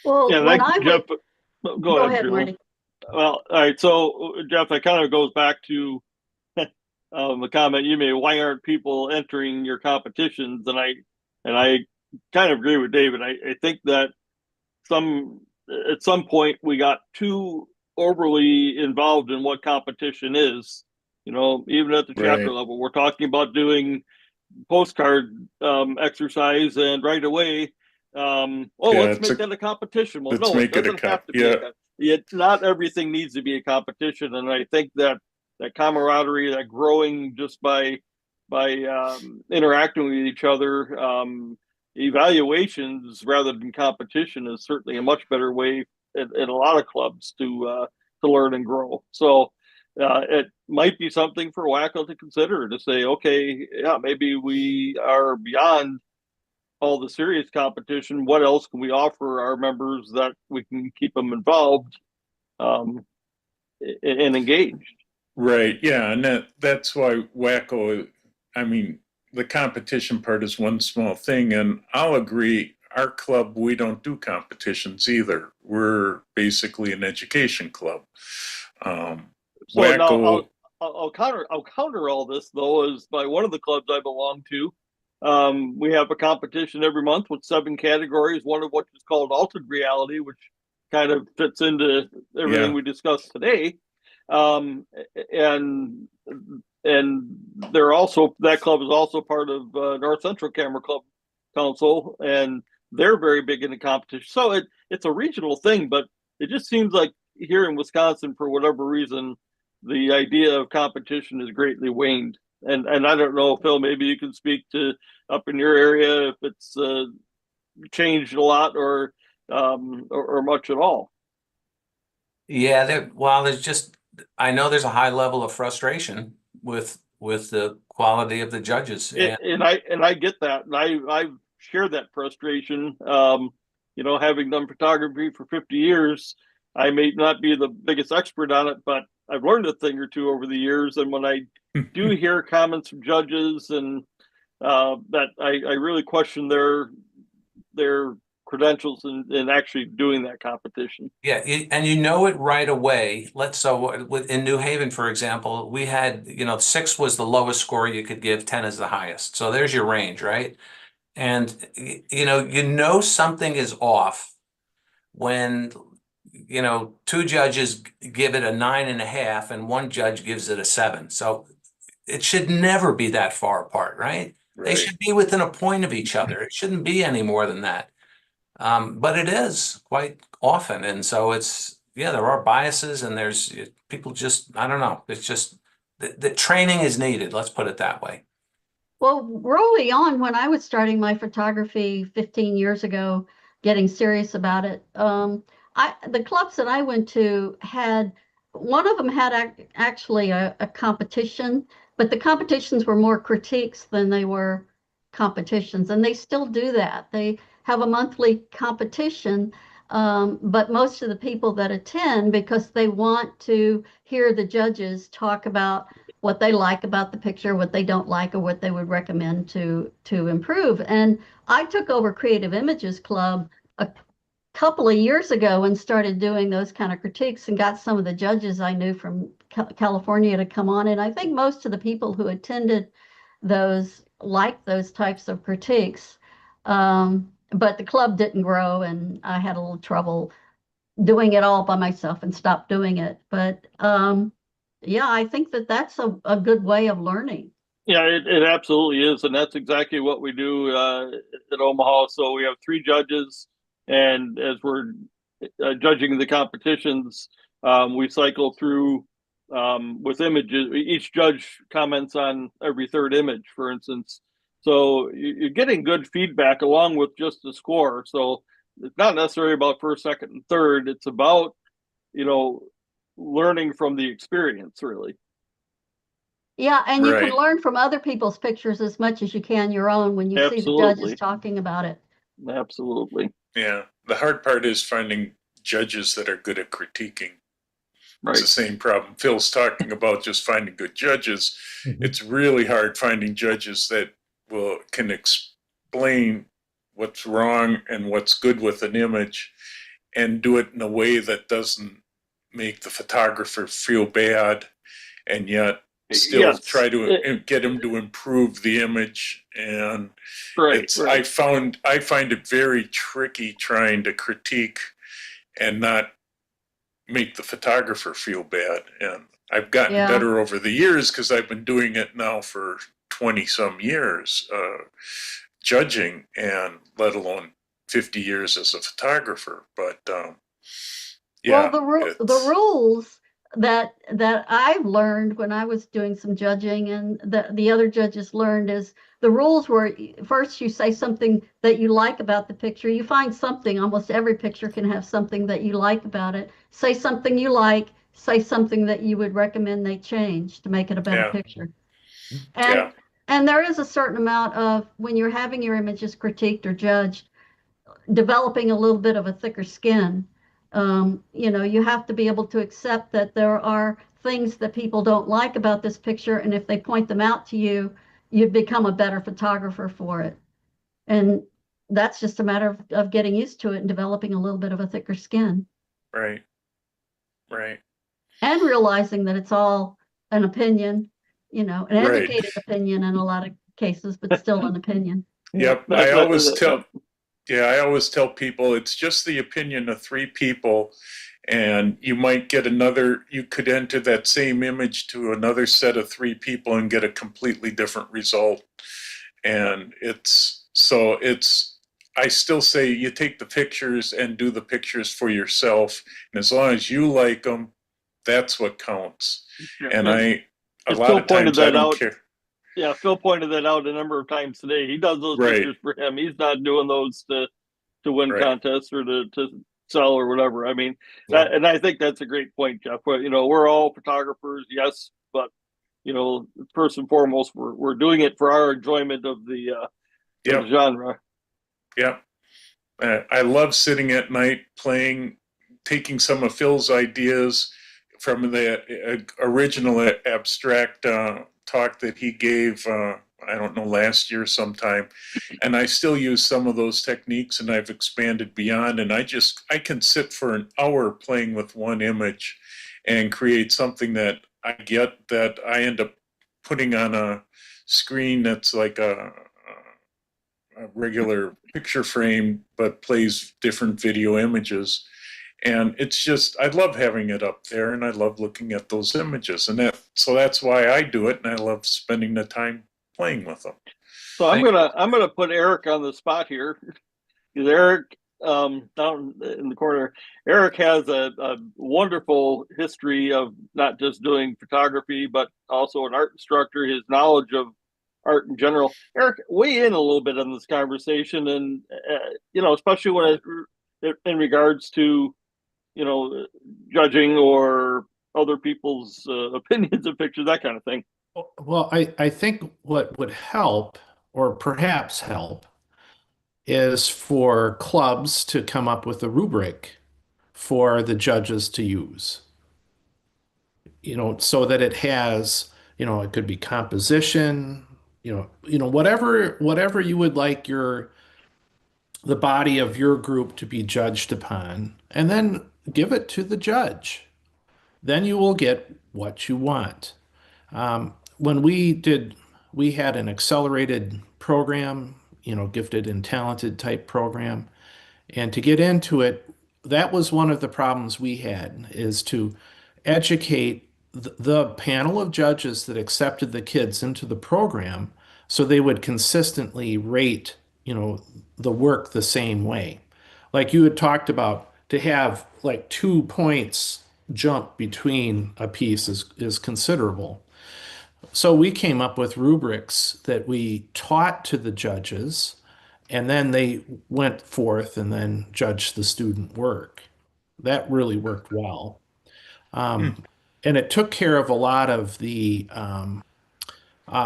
Well, Yeah, when that, I Jeff, went, go go ahead, ahead, Drew. Marty. Well, all right. So, Jeff, that kind of goes back to the comment you made. Why aren't people entering your competitions? And I kind of agree with David. I think that at some point we got too overly involved in what competition is. Even at the chapter Right. level, we're talking about doing postcard exercise, and right away, let's make that a competition. Well, Let's no, it make it a doesn't have to be not everything needs to be a competition, and I think that camaraderie, that growing just by interacting with each other, evaluations rather than competition is certainly a much better way in a lot of clubs to learn and grow. So it might be something for Wacko to consider, to say, okay, yeah, maybe we are beyond all the serious competition. What else can we offer our members that we can keep them involved and engaged? Right. Yeah. And that's why Wacko, I mean, the competition part is one small thing. And I'll agree, our club, we don't do competitions either. We're basically an education club. So Wacko, now I'll counter all this, though, is by one of the clubs I belong to. We have a competition every month with 7 categories, one of which is called Altered Reality, which kind of fits into everything we discussed today. And that club is also part of North Central Camera Club Council, and they're very big into competition. So it's a regional thing, but it just seems like here in Wisconsin, for whatever reason, the idea of competition is greatly waned. And I don't know, Phil, maybe you can speak to up in your area if it's changed a lot or much at all. Yeah, I know there's a high level of frustration with the quality of the judges. And I get that, and I've shared that frustration. Having done photography for 50 years, I may not be the biggest expert on it, but I've learned a thing or two over the years. And when I do hear comments from judges, and that I really question their credentials in actually doing that competition. Yeah, and you know it right away. In New Haven, for example, we had, 6 was the lowest score you could give, 10 is the highest. So there's your range, right? And something is off when 2 judges give it a 9.5 and 1 judge gives it a 7. So it should never be that far apart, right? They should be within a point of each other. It shouldn't be any more than that. But it is quite often. And so there are biases, and there's people just, I don't know. It's just the training is needed. Let's put it that way. Well, early on, when I was starting my photography 15 years ago, getting serious about it, the clubs that I went to one of them had actually a competition, but the competitions were more critiques than they were competitions, and they still do that. They have a monthly competition, but most of the people that attend, because they want to hear the judges talk about what they like about the picture, what they don't like, or what they would recommend to improve. And I took over Creative Images Club a couple of years ago and started doing those kind of critiques, and got some of the judges I knew from California to come on. And I think most of the people who attended those liked those types of critiques. But the club didn't grow, and I had a little trouble doing it all by myself and stopped doing it. But yeah, I think that that's a good way of learning. Yeah, it absolutely is, and that's exactly what we do at Omaha. So we have 3 judges, and as we're judging the competitions, we cycle through with images. Each judge comments on every third image, for instance. So you're getting good feedback along with just the score. So it's not necessarily about first, second, and third. It's about, you know, learning from the experience, really. Yeah, and you can Right. learn from other people's pictures as much as you can your own when you see the judges Absolutely. talking about it. Absolutely. Yeah. The hard part is finding judges that are good at critiquing. Right. It's the same problem Phil's talking about, just finding good judges. Mhm. It's really hard finding judges that can explain what's wrong and what's good with an image and do it in a way that doesn't make the photographer feel bad, and yet still Yes. try to get him to improve the image. And Right. I find it very tricky trying to critique and not make the photographer feel bad. And I've gotten Yeah. better over the years because I've been doing it now for 20 some years, judging, and let alone 50 years as a photographer. But yeah, Well, the rules that I've learned when I was doing some judging and the other judges learned is the rules were first you say something that you like about the picture. You find something, almost every picture can have something that you like about it. Say something you like, say something that you would recommend they change to make it a better Yeah. picture. Yeah. And there is a certain amount of when you're having your images critiqued or judged, developing a little bit of a thicker skin. You have to be able to accept that there are things that people don't like about this picture, and if they point them out to you, you'd become a better photographer for it. And that's just a matter of getting used to it and developing a little bit of a thicker skin. Right. Right. And realizing that it's all an opinion, an Right. educated opinion in a lot of cases, but still an opinion. Yep. I always tell people it's just the opinion of 3 people, and you could enter that same image to another set of 3 people and get a completely different result. And I still say you take the pictures and do the pictures for yourself. And as long as you like them, that's what counts. And a lot of times I don't care. Yeah, Phil pointed that out a number of times today. He does those Right. pictures for him. He's not doing those to win Right. contests or to sell or whatever. I mean, Yeah. and I think that's a great point, Jeff. But, we're all photographers, yes, but first and foremost, we're doing it for our enjoyment of the Yep. genre. Yep. I love sitting at night taking some of Phil's ideas from the original abstract talk that he gave, I don't know, last year sometime. And I still use some of those techniques, and I've expanded beyond. And I can sit for an hour playing with one image and create something that I end up putting on a screen that's like a regular picture frame, but plays different video images. And it's just, I love having it up there, and I love looking at those images. And so that's why I do it, and I love spending the time playing with them. So I'm gonna put Eric on the spot here. Because Eric, down in the corner, Eric has a wonderful history of not just doing photography, but also an art instructor. His knowledge of art in general. Eric, weigh in a little bit on this conversation, and especially when in regards to judging or other people's opinions of pictures, that kind of thing. Well, I think what would help, or perhaps help, is for clubs to come up with a rubric for the judges to use. So that it has, it could be composition, whatever you would like the body of your group to be judged upon, and then give it to the judge. Then you will get what you want. When we had an accelerated program, gifted and talented type program. And to get into it, that was one of the problems we had, is to educate the panel of judges that accepted the kids into the program, so they would consistently rate, the work the same way. Like you had talked about, to have like 2 points jump between a piece is considerable. So we came up with rubrics that we taught to the judges, and then they went forth and then judged the student work. That really worked well. And it took care of a lot of the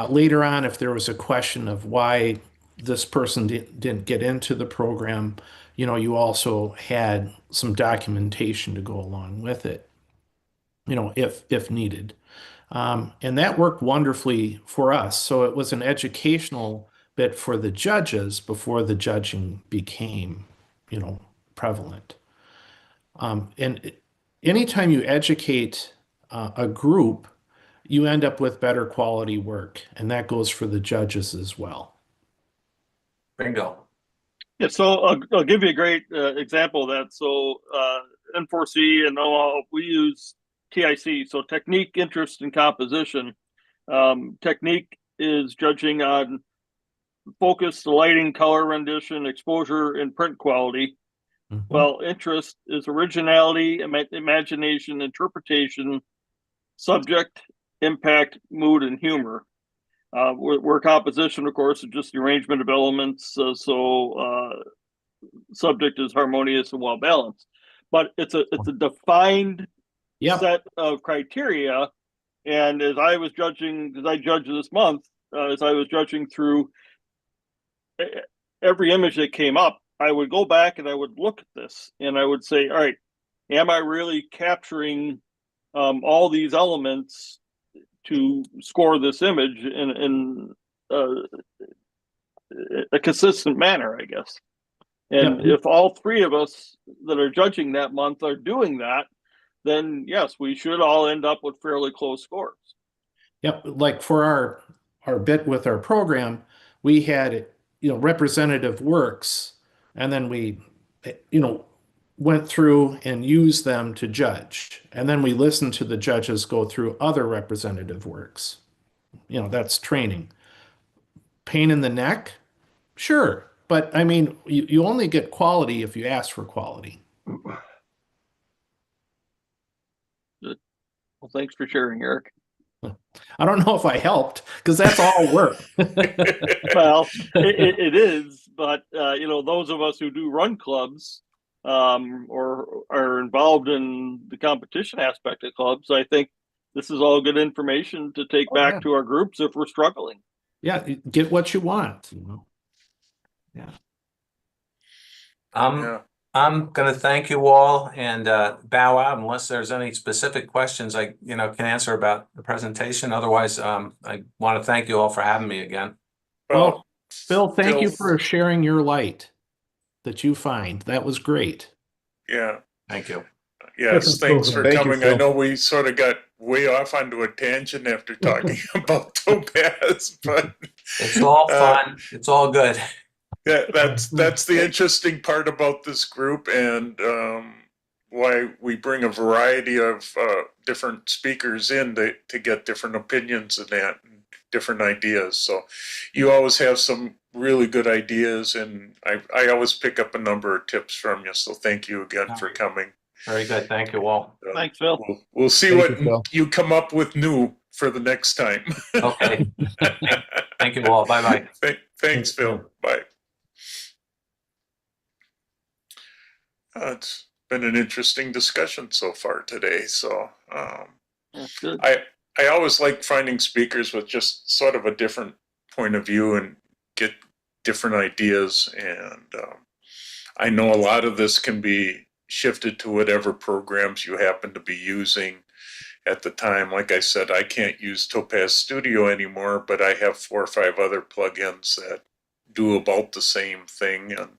later on, if there was a question of why this person didn't get into the program, you also had some documentation to go along with it, if needed. And that worked wonderfully for us. So it was an educational bit for the judges before the judging became, prevalent. And anytime you educate a group, you end up with better quality work, and that goes for the judges as well. Bingo. Yeah, so I'll give you a great example of that. So N4C and we use TIC, so technique, interest, and composition. Technique is judging on focus, lighting, color rendition, exposure, and print quality. Well, interest is originality, imagination, interpretation, subject, impact, mood, and humor. Where composition, of course, is just the arrangement of elements. Subject is harmonious and well balanced. But it's a defined set of criteria. And as I was judging, as I judged this month, as I was judging through every image that came up, I would go back and I would look at this and I would say, all right, am I really capturing all these elements to score this image in a consistent manner, I guess? And if all three of us that are judging that month are doing that, then yes, we should all end up with fairly close scores. Yep. Like for our bit with our program, we had, representative works, and then we, went through and used them to judge. And then we listened to the judges go through other representative works. That's training. Pain in the neck? Sure. But I mean, you only get quality if you ask for quality. Well, thanks for sharing, Eric. I don't know if I helped, because that's all work. Well, it is, but those of us who do run clubs or are involved in the competition aspect of clubs, I think this is all good information to take back to our groups if we're struggling. Yeah, get what you want. Yeah. I'm going to thank you all and bow out unless there's any specific questions I can answer about the presentation. Otherwise, I want to thank you all for having me again. Well, Phil, thank you for sharing your light that you find. That was great. Yeah. Thank you. Yes, thanks for coming. I know we sort of got way off onto a tangent after talking about Topaz, but it's all fun. It's all good. Yeah, that's the interesting part about this group, and why we bring a variety of different speakers in to get different opinions and different ideas. So you always have some really good ideas, and I always pick up a number of tips from you. So thank you again for coming. Very good. Thank you all. Thanks, Phil. We'll see what you come up with new for the next time. Okay. Thank you all. Bye-bye. Thanks, Phil. Bye. It's been an interesting discussion so far today. So I always like finding speakers with just sort of a different point of view and get different ideas. And I know a lot of this can be shifted to whatever programs you happen to be using at the time. Like I said, I can't use Topaz Studio anymore, but I have 4 or 5 other plugins that do about the same thing, and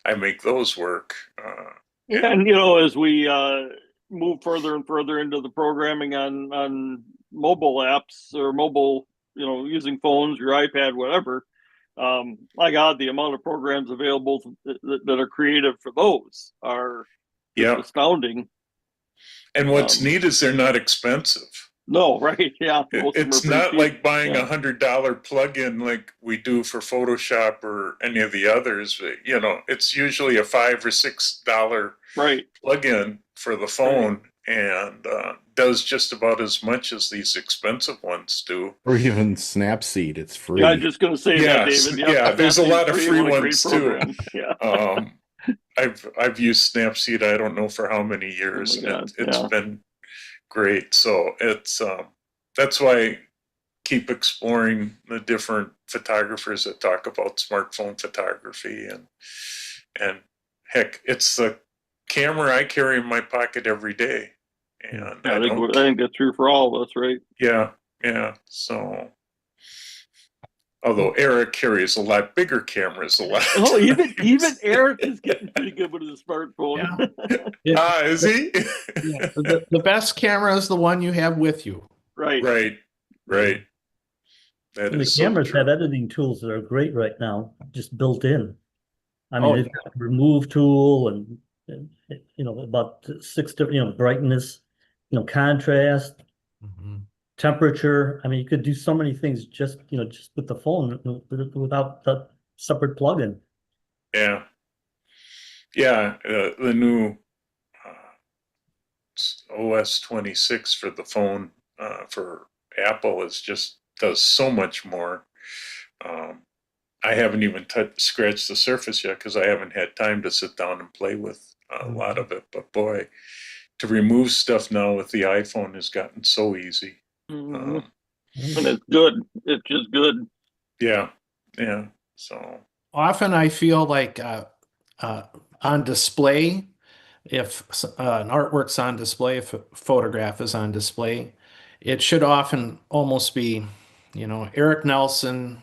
I make those work. And as we move further and further into the programming on mobile apps or mobile, using phones, your iPad, whatever, my God, the amount of programs available that are creative for those are astounding. And what's neat is they're not expensive. No, right? Yeah, most of them are It's pretty not cheap. like buying Yeah. $100 plugin like we do for Photoshop or any of the others. You know, it's usually a $5 or $6 Right. plugin for the phone, and does just about as much as these expensive ones do. Or even Snapseed, it's free. Yeah, I'm just going to say that, David. Yep. Yeah, there's a lot of free What a great ones too. program. Yeah. I've used Snapseed, I don't know for how many years, Oh my God, and it's yeah. been great. So it's that's why I keep exploring the different photographers that talk about smartphone photography, and heck, it's the camera I carry in my pocket every day. And Yeah, I think that's true for all of us, right? yeah. So, although Eric carries a lot bigger cameras, a lot. Oh, even Eric is getting pretty good with his smartphone. Yeah. Is he? Yeah, the best camera is the one you have with you. Right. Right. That And the is so cameras true. have editing tools that are great right now, just built in. I mean, Oh, they've got a remove tool and about 6 different, brightness, contrast, Mhm. temperature. I mean, you could do so many things just with the phone without the separate plugin. Yeah. The new OS 26 for the phone for Apple does so much more. I haven't even scratched the surface yet because I haven't had time to sit down and play with a lot of it. But boy, to remove stuff now with the iPhone has gotten so easy. And it's good. It's just good. Yeah. So Often I feel like on display, if an artwork's on display, if a photograph is on display, it should often almost be, Eric Nelson,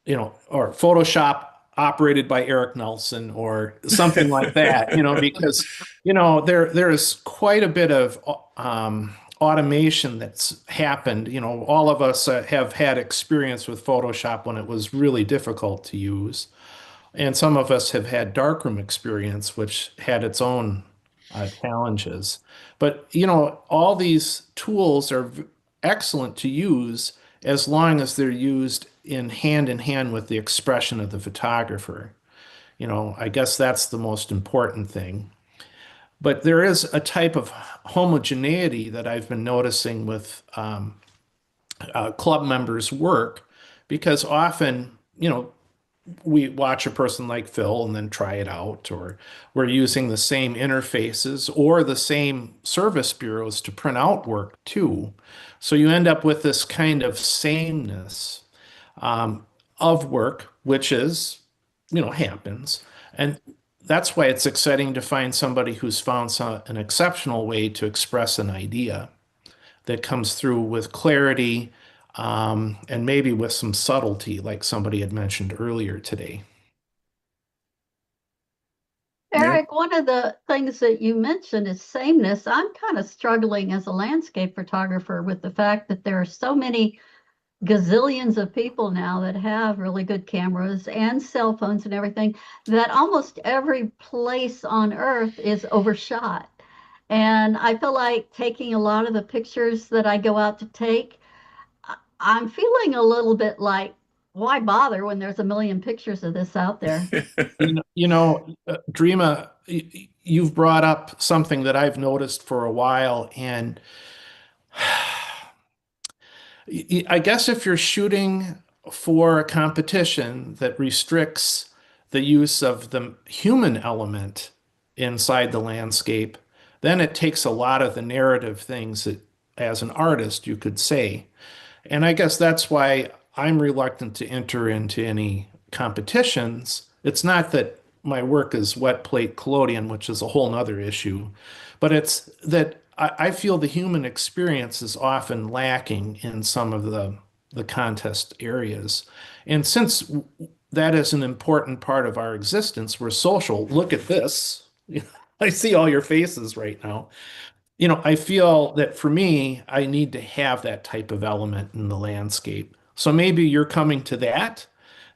or Photoshop operated by Eric Nelson or something like that, because, there is quite a bit of automation that's happened. All of us have had experience with Photoshop when it was really difficult to use. And some of us have had darkroom experience, which had its own challenges. But, all these tools are excellent to use as long as they're used in hand with the expression of the photographer. I guess that's the most important thing. But there is a type of homogeneity that I've been noticing with club members' work, because often, we watch a person like Phil and then try it out, or we're using the same interfaces or the same service bureaus to print out work too. So you end up with this kind of sameness of work, which is, happens. And that's why it's exciting to find somebody who's found an exceptional way to express an idea that comes through with clarity, and maybe with some subtlety, like somebody had mentioned earlier today. Eric, one of the things that you mentioned is sameness. I'm kind of struggling as a landscape photographer with the fact that there are so many gazillions of people now that have really good cameras and cell phones and everything, that almost every place on Earth is overshot. And I feel like taking a lot of the pictures that I go out to take, I'm feeling a little bit like, why bother when there's a million pictures of this out there? Dreama, you've brought up something that I've noticed for a while, and I guess if you're shooting for a competition that restricts the use of the human element inside the landscape, then it takes a lot of the narrative things that, as an artist, you could say. And I guess that's why I'm reluctant to enter into any competitions. It's not that my work is wet plate collodion, which is a whole nother issue, but it's that I feel the human experience is often lacking in some of the contest areas. And since that is an important part of our existence, we're social. Look at this. I see all your faces right now. I feel that for me, I need to have that type of element in the landscape. So maybe you're coming to that,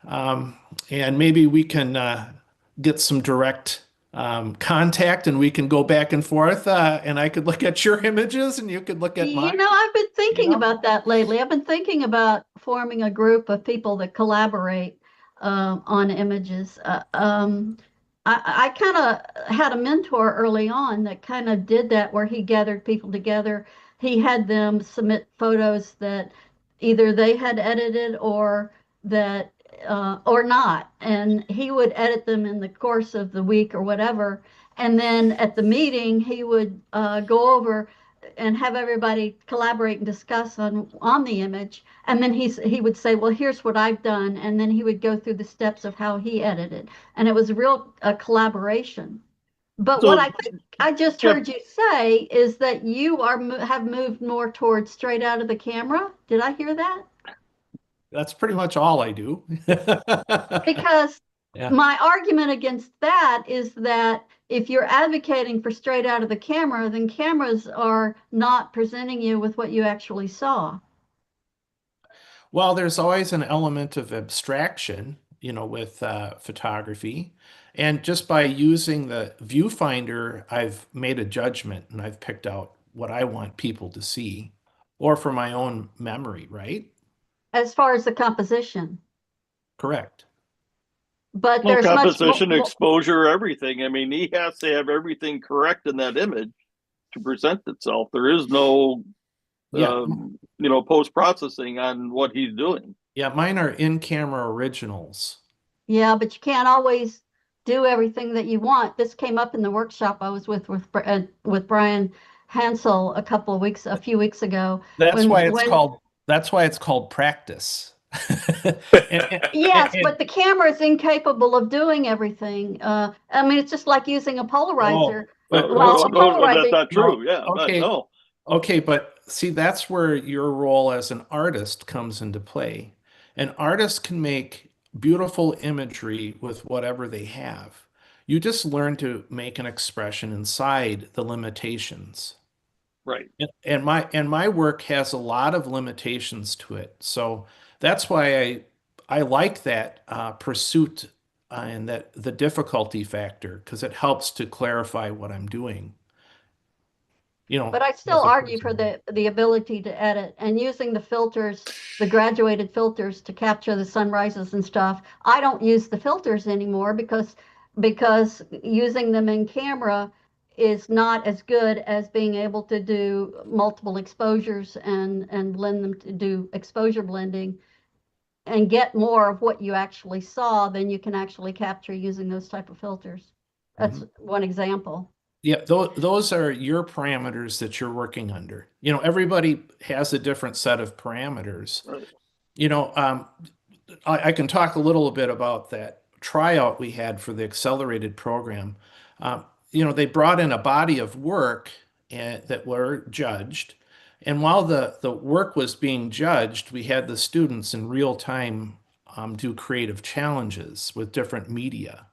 and maybe we can get some direct contact and we can go back and forth, and I could look at your images and you could look at mine. I've been thinking know? about that lately. I've been thinking about forming a group of people that collaborate on images. I kind of had a mentor early on that kind of did that, where he gathered people together. He had them submit photos that either they had edited or not, and he would edit them in the course of the week or whatever. And then at the meeting, he would go over and have everybody collaborate and discuss on the image. And then he would say, well, here's what I've done. And then he would go through the steps of how he edited. And it was a real collaboration. But So, what I think I just Jeff- heard you say is that you have moved more towards straight out of the camera. Did I hear that? That's pretty much all I do. Because Yeah. my argument against that is that if you're advocating for straight out of the camera, then cameras are not presenting you with what you actually saw. Well, there's always an element of abstraction, with photography. And just by using the viewfinder, I've made a judgment and I've picked out what I want people to see, or for my own memory, right? As far as the composition. Correct. But well, there's composition, much exposure, everything. I mean, he has to have everything correct in that image to present itself. There is no, Yeah. post-processing on what he's doing. Yeah, mine are in-camera originals. Yeah, but you can't always do everything that you want. This came up in the workshop I was with Brian Hansel a few weeks ago. That's why it's called practice. Yes, but the camera is incapable of doing everything. I mean, it's just like using a polarizer. That's not true. Yeah, okay. no. Okay, but see, that's where your role as an artist comes into play. An artist can make beautiful imagery with whatever they have. You just learn to make an expression inside the limitations. Right. And my work has a lot of limitations to it. So that's why I like that pursuit and that the difficulty factor, because it helps to clarify what I'm doing. But I still argue for the ability to edit and using the filters, the graduated filters to capture the sunrises and stuff. I don't use the filters anymore because using them in camera is not as good as being able to do multiple exposures and blend them to do exposure blending and get more of what you actually saw than you can actually capture using those type of filters. That's one example. Yeah, those are your parameters that you're working under. Everybody has a different set of parameters. Right. I can talk a little bit about that tryout we had for the accelerated program. They brought in a body of work that were judged. And while the work was being judged, we had the students in real time do creative challenges with different media.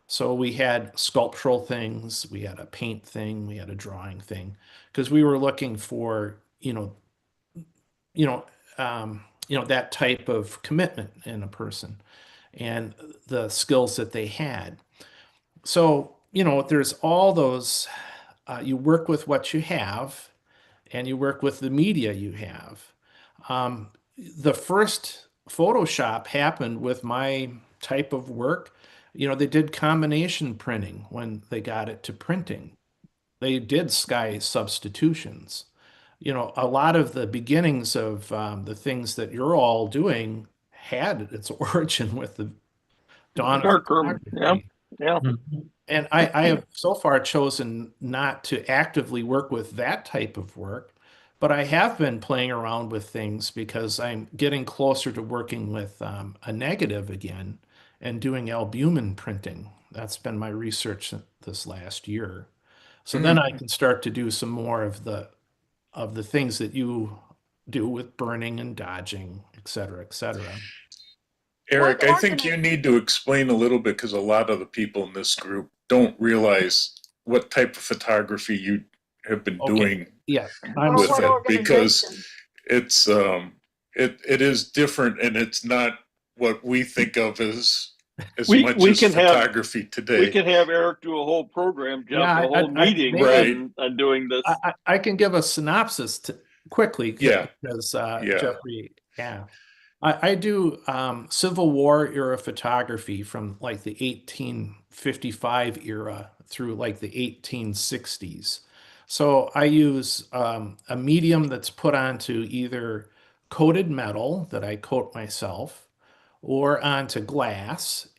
So we had sculptural things, we had a paint thing, we had a drawing thing, because we were looking for, that type of commitment in a person and the skills that they had. So, there's all those, you work with what you have and you work with the media you have. The first Photoshop happened with my type of work. They did combination printing when they got it to printing. They did sky substitutions. A lot of the beginnings of the things that you're all doing had its origin with the dawn of Darkroom. photography. Yeah. And I have so far chosen not to actively work with that type of work, but I have been playing around with things because I'm getting closer to working with a negative again and doing albumin printing. That's been my research this last year. So then I can start to do some more of the things that you do with burning and dodging, et cetera, et cetera. Eric, I think you need to explain a little bit because a lot of the people in this group don't realize what type of photography you have been doing. Yeah, with it, because it's it is different and it's not what we think of as as We much we as can have photography we today. can have Eric do a whole program, Jeff, Yeah, a whole meeting Right. on doing this. I can give a synopsis quickly Yeah. because Yeah. Jeffrey, yeah. I do Civil War era photography from like the 1855 era through like the 1860s. So I use a medium that's put onto either coated metal that I coat myself or onto glass,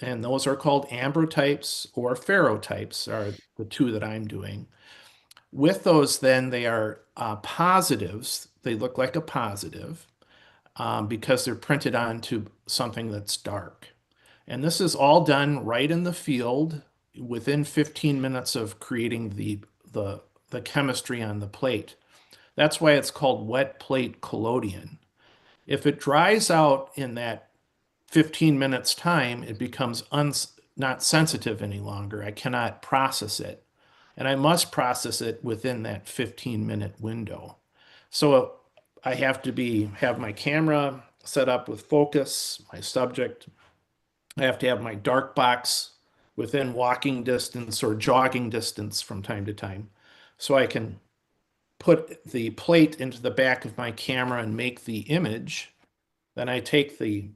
and those are called ambrotypes or ferrotypes are the two that I'm doing. With those, then they are positives. They look like a positive because they're printed onto something that's dark. And this is all done right in the field within 15 minutes of creating the chemistry on the plate. That's why it's called wet plate collodion. If it dries out in that 15 minutes time, it becomes not sensitive any longer. I cannot process it. And I must process it within that 15-minute window. So I have to have my camera set up with focus, my subject. I have to have my dark box within walking distance or jogging distance from time to time. So I can put the plate into the back of my camera and make the image. Then I take the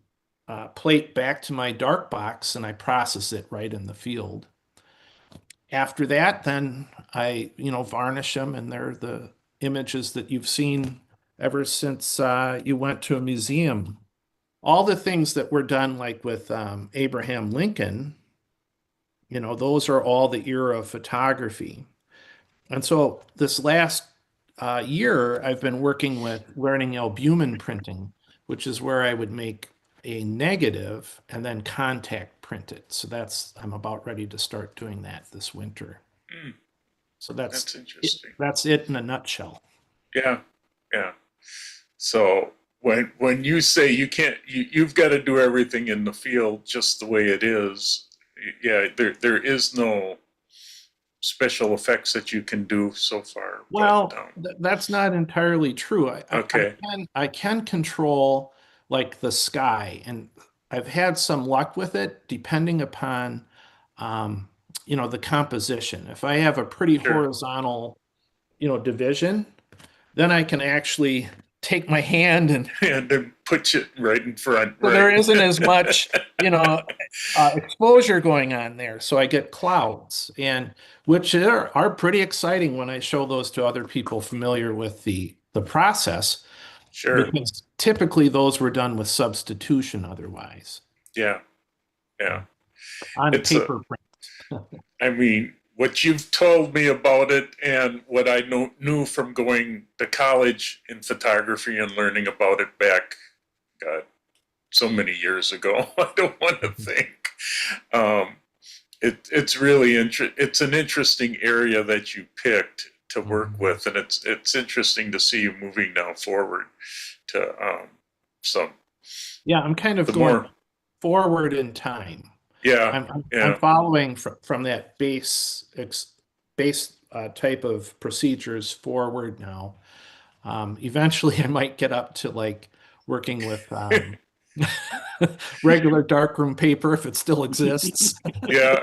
plate back to my dark box and I process it right in the field. After that, then I, varnish them, and they're the images that you've seen ever since you went to a museum. All the things that were done, like with Abraham Lincoln, those are all the era of photography. And so this last year, I've been working with learning albumin printing, which is where I would make a negative and then contact print it. So I'm about ready to start doing that this winter. Mm, So that's interesting. That's it in a nutshell. Yeah. Yeah. So when you say you've got to do everything in the field just the way it is, yeah, there is no special effects that you can do so far. Well, but, that's not entirely true. Okay. I can control like the sky, and I've had some luck with it depending upon the composition. If I have a pretty Sure. horizontal, division, then I can actually take my hand and then put you right in front. so right. there isn't as much, exposure going on there. So I get clouds, and which are pretty exciting when I show those to other people familiar with the process, Sure. because typically those were done with substitution otherwise Yeah. Yeah. on It's paper print. I mean, what you've told me about it and what I knew from going to college in photography and learning about it back, God, so many years ago, I don't want to think. It's really it's an interesting area that you picked to work with, and it's interesting to see you moving now forward to some. Yeah, I'm kind of going forward in time. Yeah, I'm following from that base type of procedures forward now. Eventually, I might get up to like working with regular darkroom paper if it still exists. yeah.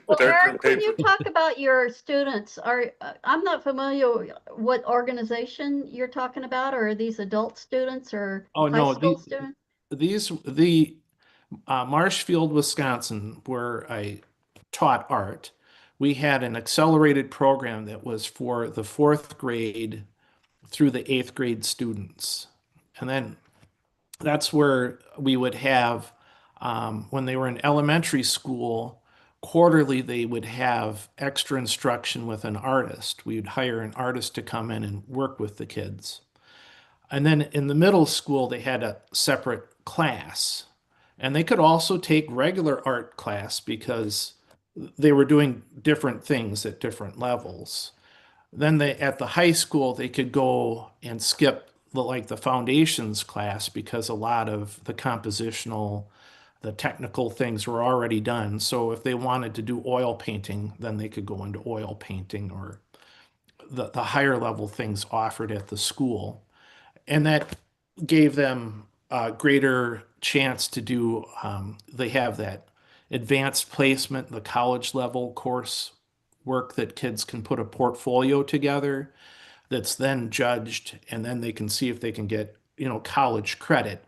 Well, Eric, when you talk about your students, I'm not familiar what organization you're talking about, or are these adult students or high school students? The Marshfield, Wisconsin, where I taught art, we had an accelerated program that was for the 4th grade through the 8th grade students. And then that's where we would have, when they were in elementary school, quarterly, they would have extra instruction with an artist. We would hire an artist to come in and work with the kids. And then in the middle school, they had a separate class. And they could also take regular art class because they were doing different things at different levels. Then at the high school, they could go and skip the foundations class because a lot of the compositional, the technical things were already done. So if they wanted to do oil painting, then they could go into oil painting or the higher level things offered at the school. And that gave them greater chance to do, they have that advanced placement, the college level course work that kids can put a portfolio together that's then judged, and then they can see if they can get, college credit,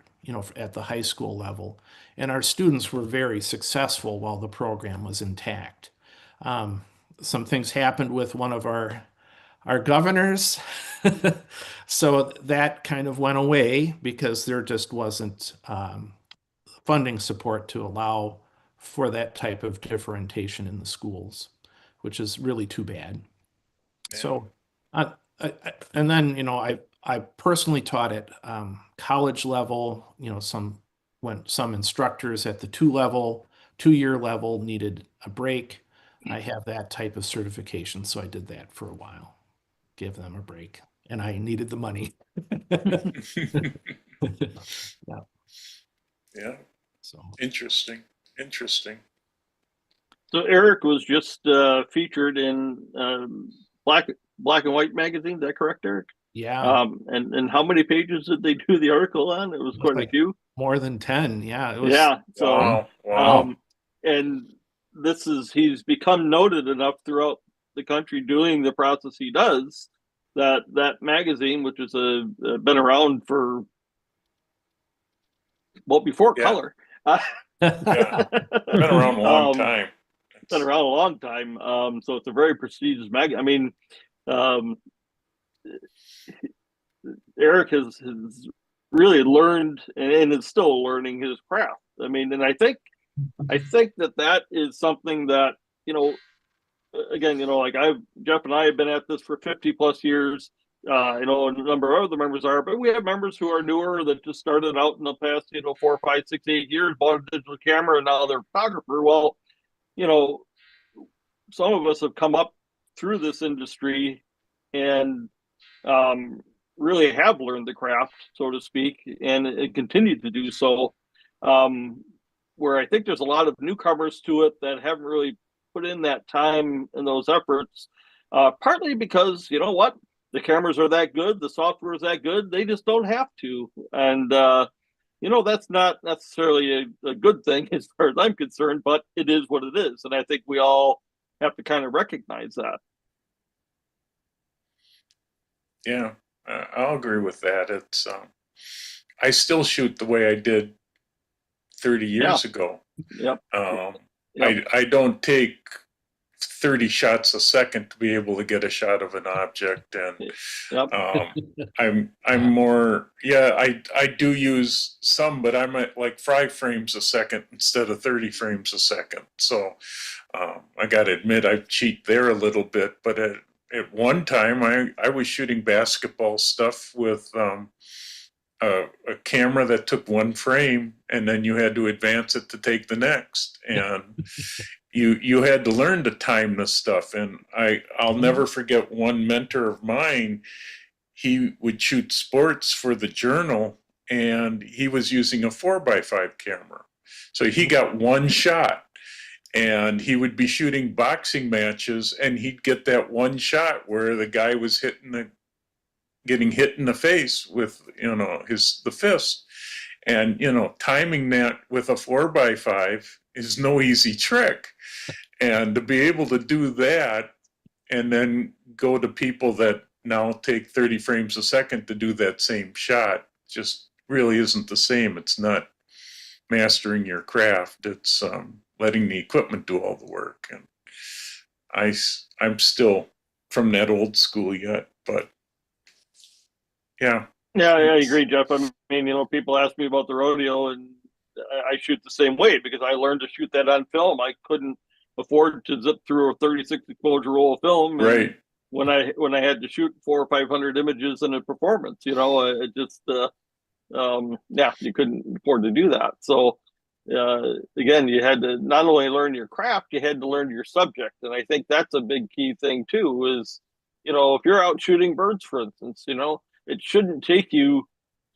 at the high school level. And our students were very successful while the program was intact. Some things happened with one of our governors. So that kind of went away because there just wasn't funding support to allow for that type of differentiation in the schools, which is really too bad. Yeah. So, and then, I personally taught at college level, some instructors at the 2-year level needed a break. I have that type of certification, so I did that for a while, give them a break, and I needed the money. Yeah. Yeah. So Interesting. So Eric was just featured in Black and White magazine. Is that correct, Eric? yeah, And how many pages did they do the article on? It was quite a few. more than 10. Yeah, it was. Yeah. So Wow. and he's become noted enough throughout the country doing the process he does that magazine, which has been around for before color. Yeah. Been around a long time. Been around a long time. So it's a very prestigious magazine. I mean, Eric has really learned and is still learning his craft. I mean, and I think that is something that, again, like Jeff and I have been at this for 50 plus years. A number of other members are, but we have members who are newer that just started out in the past, 4, 5, 6, 8 years, bought a digital camera, and now they're a photographer. Well, some of us have come up through this industry and really have learned the craft, so to speak, and continue to do so. Where I think there's a lot of newcomers to it that haven't really put in that time and those efforts, partly because, the cameras are that good, the software is that good, they just don't have to. And, that's not necessarily a good thing as far as I'm concerned, but it is what it is. And I think we all have to kind of recognize that. Yeah, I'll agree with that. It's, I still shoot the way I did 30 years ago. Yep. I don't take 30 shots a second to be able to get a shot of an object, and I'm more, I do use some, but I'm at like 5 frames a second instead of 30 frames a second. So I got to admit I cheat there a little bit, but at one time I was shooting basketball stuff with a camera that took 1 frame, and then you had to advance it to take the next, and you had to learn to time this stuff. And I'll never forget one mentor of mine. He would shoot sports for the Journal, and he was using a 4x5 camera, so he got 1 shot. And he would be shooting boxing matches, and he'd get that 1 shot where the guy was getting hit in the face with, the fist. And, timing that with a 4x5 is no easy trick. And to be able to do that and then go to people that now take 30 frames a second to do that same shot just really isn't the same. It's not mastering your craft. It's letting the equipment do all the work. And I'm still from that old school yet, but yeah. Yeah, I agree, Jeff. I mean, people ask me about the rodeo, and I shoot the same way because I learned to shoot that on film. I couldn't afford to zip through a 36 exposure roll of film. Right. When I had to shoot 400 or 500 images in a performance, it just, you couldn't afford to do that. So, again, you had to not only learn your craft, you had to learn your subject. And I think that's a big key thing too, is, if you're out shooting birds, for instance, it shouldn't take you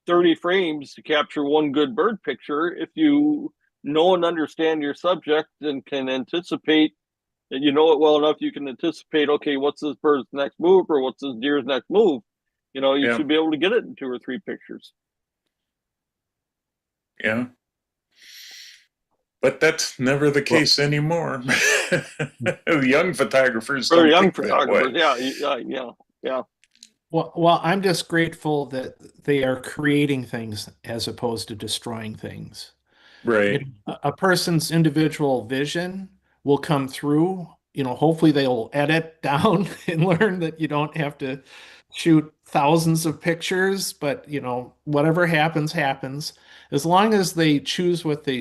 30 frames to capture 1 good bird picture if you know and understand your subject and can anticipate, and it well enough, you can anticipate, okay, what's this bird's next move or what's this deer's next move? You should be able to get it in 2 or 3 pictures. Yeah. But that's never the case anymore. The young photographers For don't young think that way. photographers, yeah. Well, I'm just grateful that they are creating things as opposed to destroying things. You Right. know, a person's individual vision will come through. Hopefully they'll edit down and learn that you don't have to shoot thousands of pictures, but whatever happens, happens. As long as they choose what they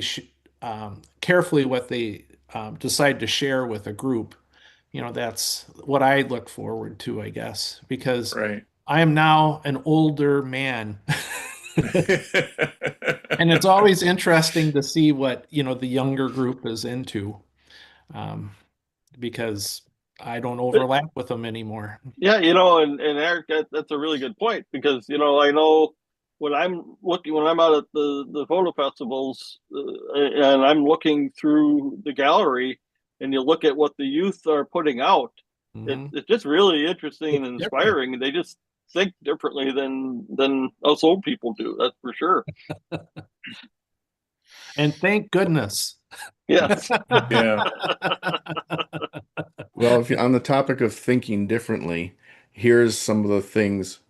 carefully what they decide to share with a group, that's what I look forward to, I guess, because Right. I am now an older man. And it's always interesting to see what, the younger group is into, um, because I don't overlap with them anymore. Yeah, and Eric, that's a really good point because I know when I'm out at the photo festivals and I'm looking through the gallery, and you look at what the youth are putting out, Mhm. it's just really interesting and It's different. inspiring. They just think differently than us old people do. That's for sure. And thank goodness. Yes. Yeah. Well, if you on the topic of thinking differently, here's some of the things.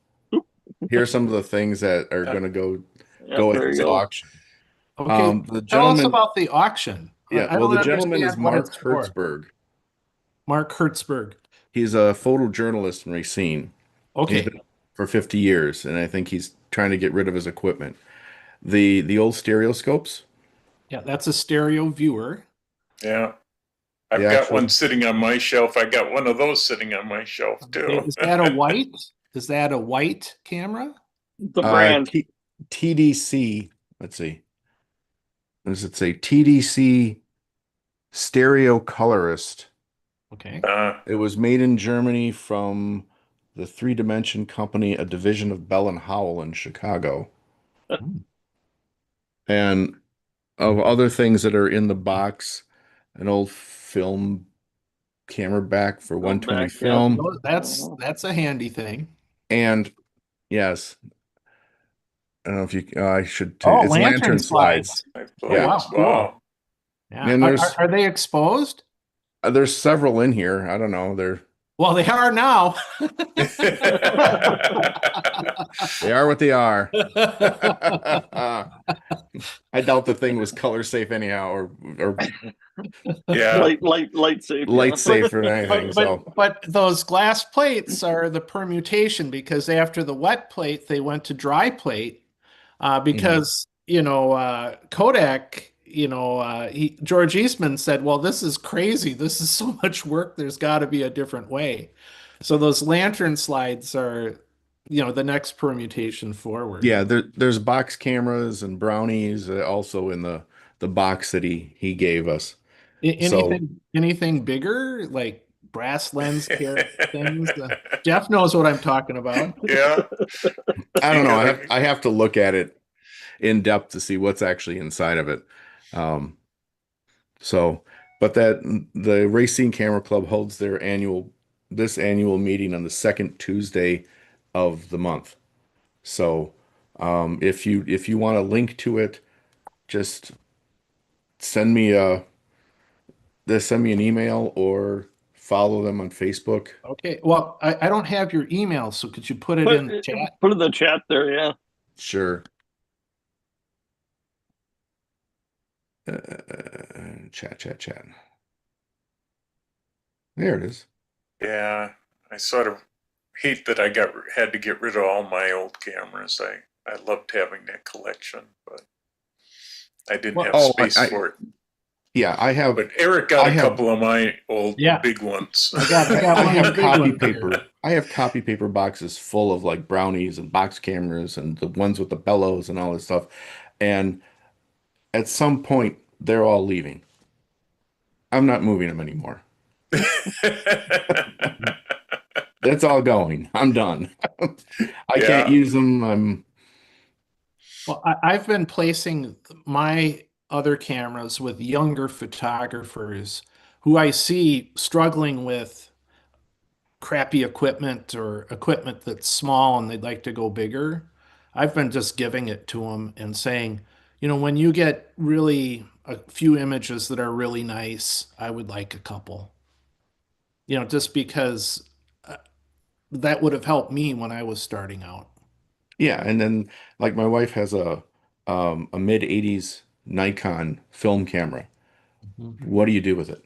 Here's some of the things that are going to Yep, go at there you this go. auction. Okay, The tell us gentleman, about the auction. yeah, I well, don't the gentleman is understand what Mark it's for. Hertzberg. Mark Hertzberg. He's a photojournalist in Racine. He's Okay. been for 50 years, and I think he's trying to get rid of his equipment. The old stereoscopes, Yeah, that's a stereo viewer. Yeah. the I've got actual one sitting on my shelf. I got one of those sitting on my shelf Okay, too. is that a white? Is that a white camera? The brand. TDC. Let's see. What does it say? TDC Stereo Colorist. Okay. It was made in Germany from the Three Dimension Company, a division of Bell and Howell in Chicago. Hmm. And of other things that are in the box, an old film camera back for 120 back, yeah. film. Oh, that's a handy thing. And yes, I don't know if you, I should, Oh, it's lantern slides. Nice Oh, Yeah. wow, plates. cool. Wow. Yeah. And Are they exposed? there's several in here. I don't know. Well, they are now. They are what they are. I doubt the thing was color safe anyhow, or Yeah. Light safe. light Yeah. safe or anything. But those glass plates are the permutation because after the wet plate, they went to dry plate because, Kodak, George Eastman said, well, this is crazy. This is so much work. There's got to be a different way. So those lantern slides are, the next permutation forward. Yeah, there's box cameras and brownies also in the box that he gave us. So Anything bigger, like brass lens things? Jeff knows what I'm talking about. Yeah. I don't know. I have to look at it in depth to see what's actually inside of it. Um, but the Racine Camera Club holds this annual meeting on the second Tuesday of the month. So, if you want a link to it, just send me an email or follow them on Facebook. Okay. Well, I don't have your email, so could you put it in the chat? Put it in the chat there, yeah. Sure. Chat. There it is. Yeah. I sort of hate that I had to get rid of all my old cameras. I loved having that collection, but I didn't have space for it. Yeah, I have. But Eric got a couple of my old big ones. I have copy paper. I have copy paper boxes full of like brownies and box cameras and the ones with the bellows and all this stuff. And at some point, they're all leaving. I'm not moving them anymore. That's all going. I'm done. I can't use them. Well, I've been placing my other cameras with younger photographers who I see struggling with crappy equipment or equipment that's small and they'd like to go bigger. I've been just giving it to them and saying, when you get really a few images that are really nice, I would like a couple. Just because that would have helped me when I was starting out. Yeah, and then like my wife has a mid 80s Nikon film camera. What do you do with it?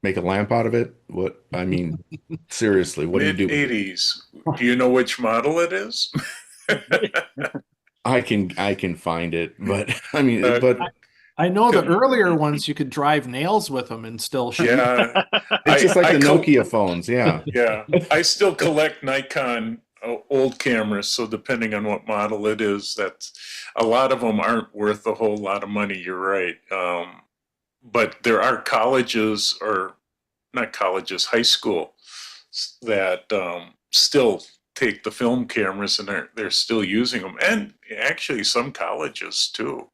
Make a lamp out of it? What I mean, seriously, what do you Mid do with it? 80s. Do you know which model it is? I can find it, but I mean, Uh, but I know the Could- earlier ones you could drive nails with them and still shoot. yeah, it's just like I the Nokia phones, yeah. yeah, I still collect Nikon old cameras, so depending on what model it is, that's a lot of them aren't worth a whole lot of money. You're right, but there are colleges, or not colleges, high school that still take the film cameras, and they're still using them, and actually some colleges too.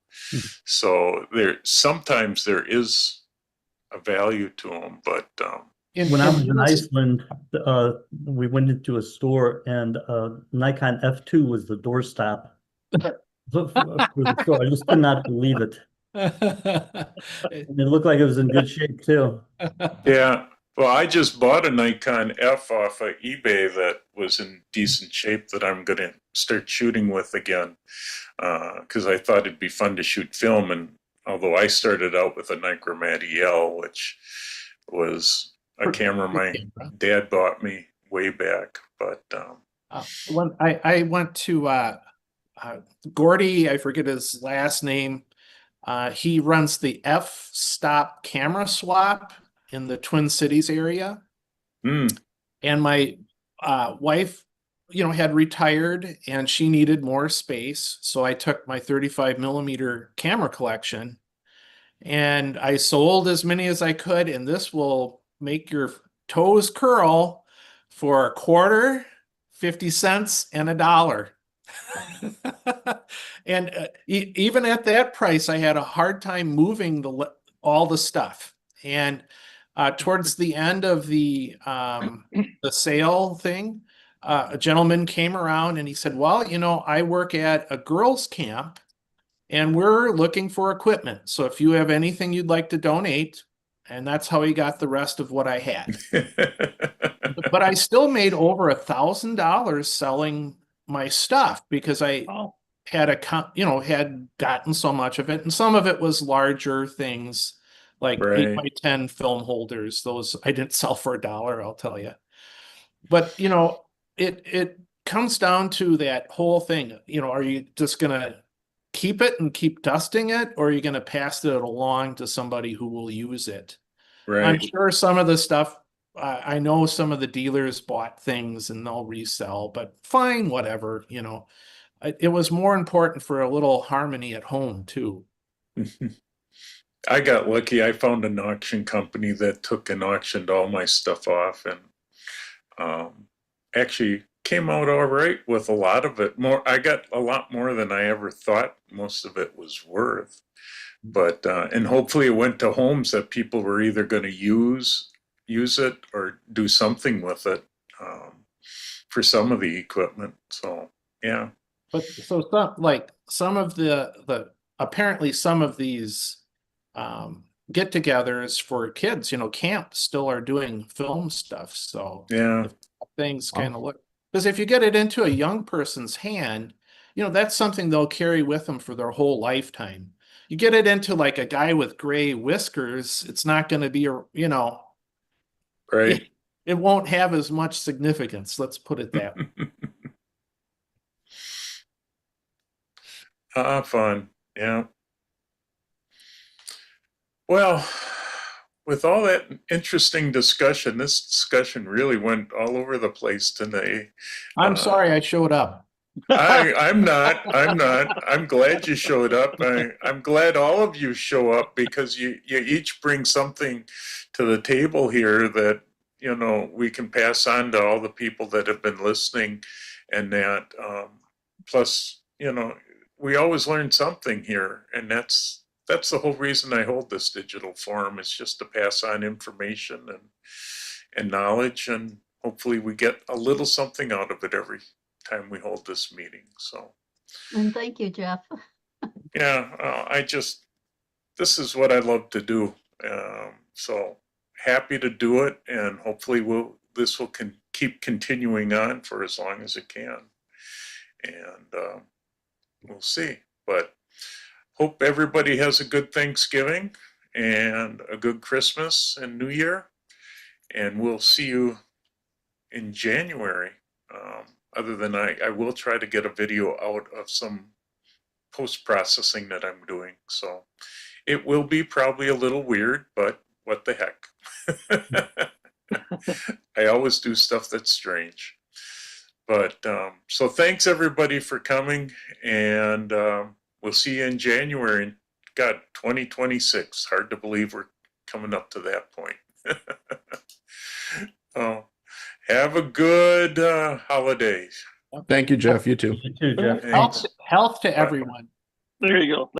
So sometimes there is a value to them, but When I was in Iceland, we went into a store and Nikon F2 was the doorstop for the store. I just could not believe it. And it looked like it was in good shape too. yeah. Well, I just bought a Nikon F off of eBay that was in decent shape that I'm going to start shooting with again, because I thought it'd be fun to shoot film. And although I started out with a Nichromat EL, which was a camera my dad bought me way back, but when I went to Gordy, I forget his last name. He runs the F-Stop camera swap in the Twin Cities area. And my wife, had retired and she needed more space. So I took my 35 millimeter camera collection and I sold as many as I could. And this will make your toes curl for a quarter, 50 cents, and $1. And even at that price, I had a hard time moving all the stuff. And towards the end of the sale thing, a gentleman came around and he said, "Well, I work at a girls' camp, and we're looking for equipment. So if you have anything you'd like to donate," and that's how he got the rest of what I had. But I still made over $1,000 selling my stuff because I had had gotten so much of it, and some of it was larger things like 8x10 film holders. Those I didn't sell for $1, I'll tell you. But it comes down to that whole thing. Are you just gonna keep it and keep dusting it, or are you gonna pass it along to somebody who will use it? I'm sure some of the stuff, I know some of the dealers bought things and they'll resell, but fine, whatever, It was more important for a little harmony at home too. I got lucky. I found an auction company that took and auctioned all my stuff off, and actually came out all right with a lot of it. I got a lot more than I ever thought most of it was worth. But and hopefully it went to homes that people were either going to use it or do something with it for some of the equipment. So yeah. But so some of the apparently some of these get-togethers for kids, camps still are doing film stuff. So yeah, things kind of look, because if you get it into a young person's hand, that's something they'll carry with them for their whole lifetime. You get it into like a guy with gray whiskers, it's not going to be right. It won't have as much significance. Let's put it that way. Fun. Yeah. Well, with all that interesting discussion, this discussion really went all over the place today. I'm sorry I showed up. I'm not. I'm glad you showed up. I'm glad all of you show up because you each bring something to the table here that, we can pass on to all the people that have been listening, and that, plus, we always learn something here, and that's the whole reason I hold this digital forum, is just to pass on information and knowledge, and hopefully we get a little something out of it every time we hold this meeting. So, and thank you, Jeff. Yeah, this is what I love to do. So happy to do it, and hopefully this will keep continuing on for as long as it can. And we'll see. But hope everybody has a good Thanksgiving and a good Christmas and New Year. And we'll see you in January. Other than I will try to get a video out of some post-processing that I'm doing. So it will be probably a little weird, but what the heck. I always do stuff that's strange. But so thanks everybody for coming, and we'll see you in January. God, 2026. Hard to believe we're coming up to that point. Oh, have a good holidays. Thank you, Jeff. You too. You too, Jeff. Health to everyone. There you go.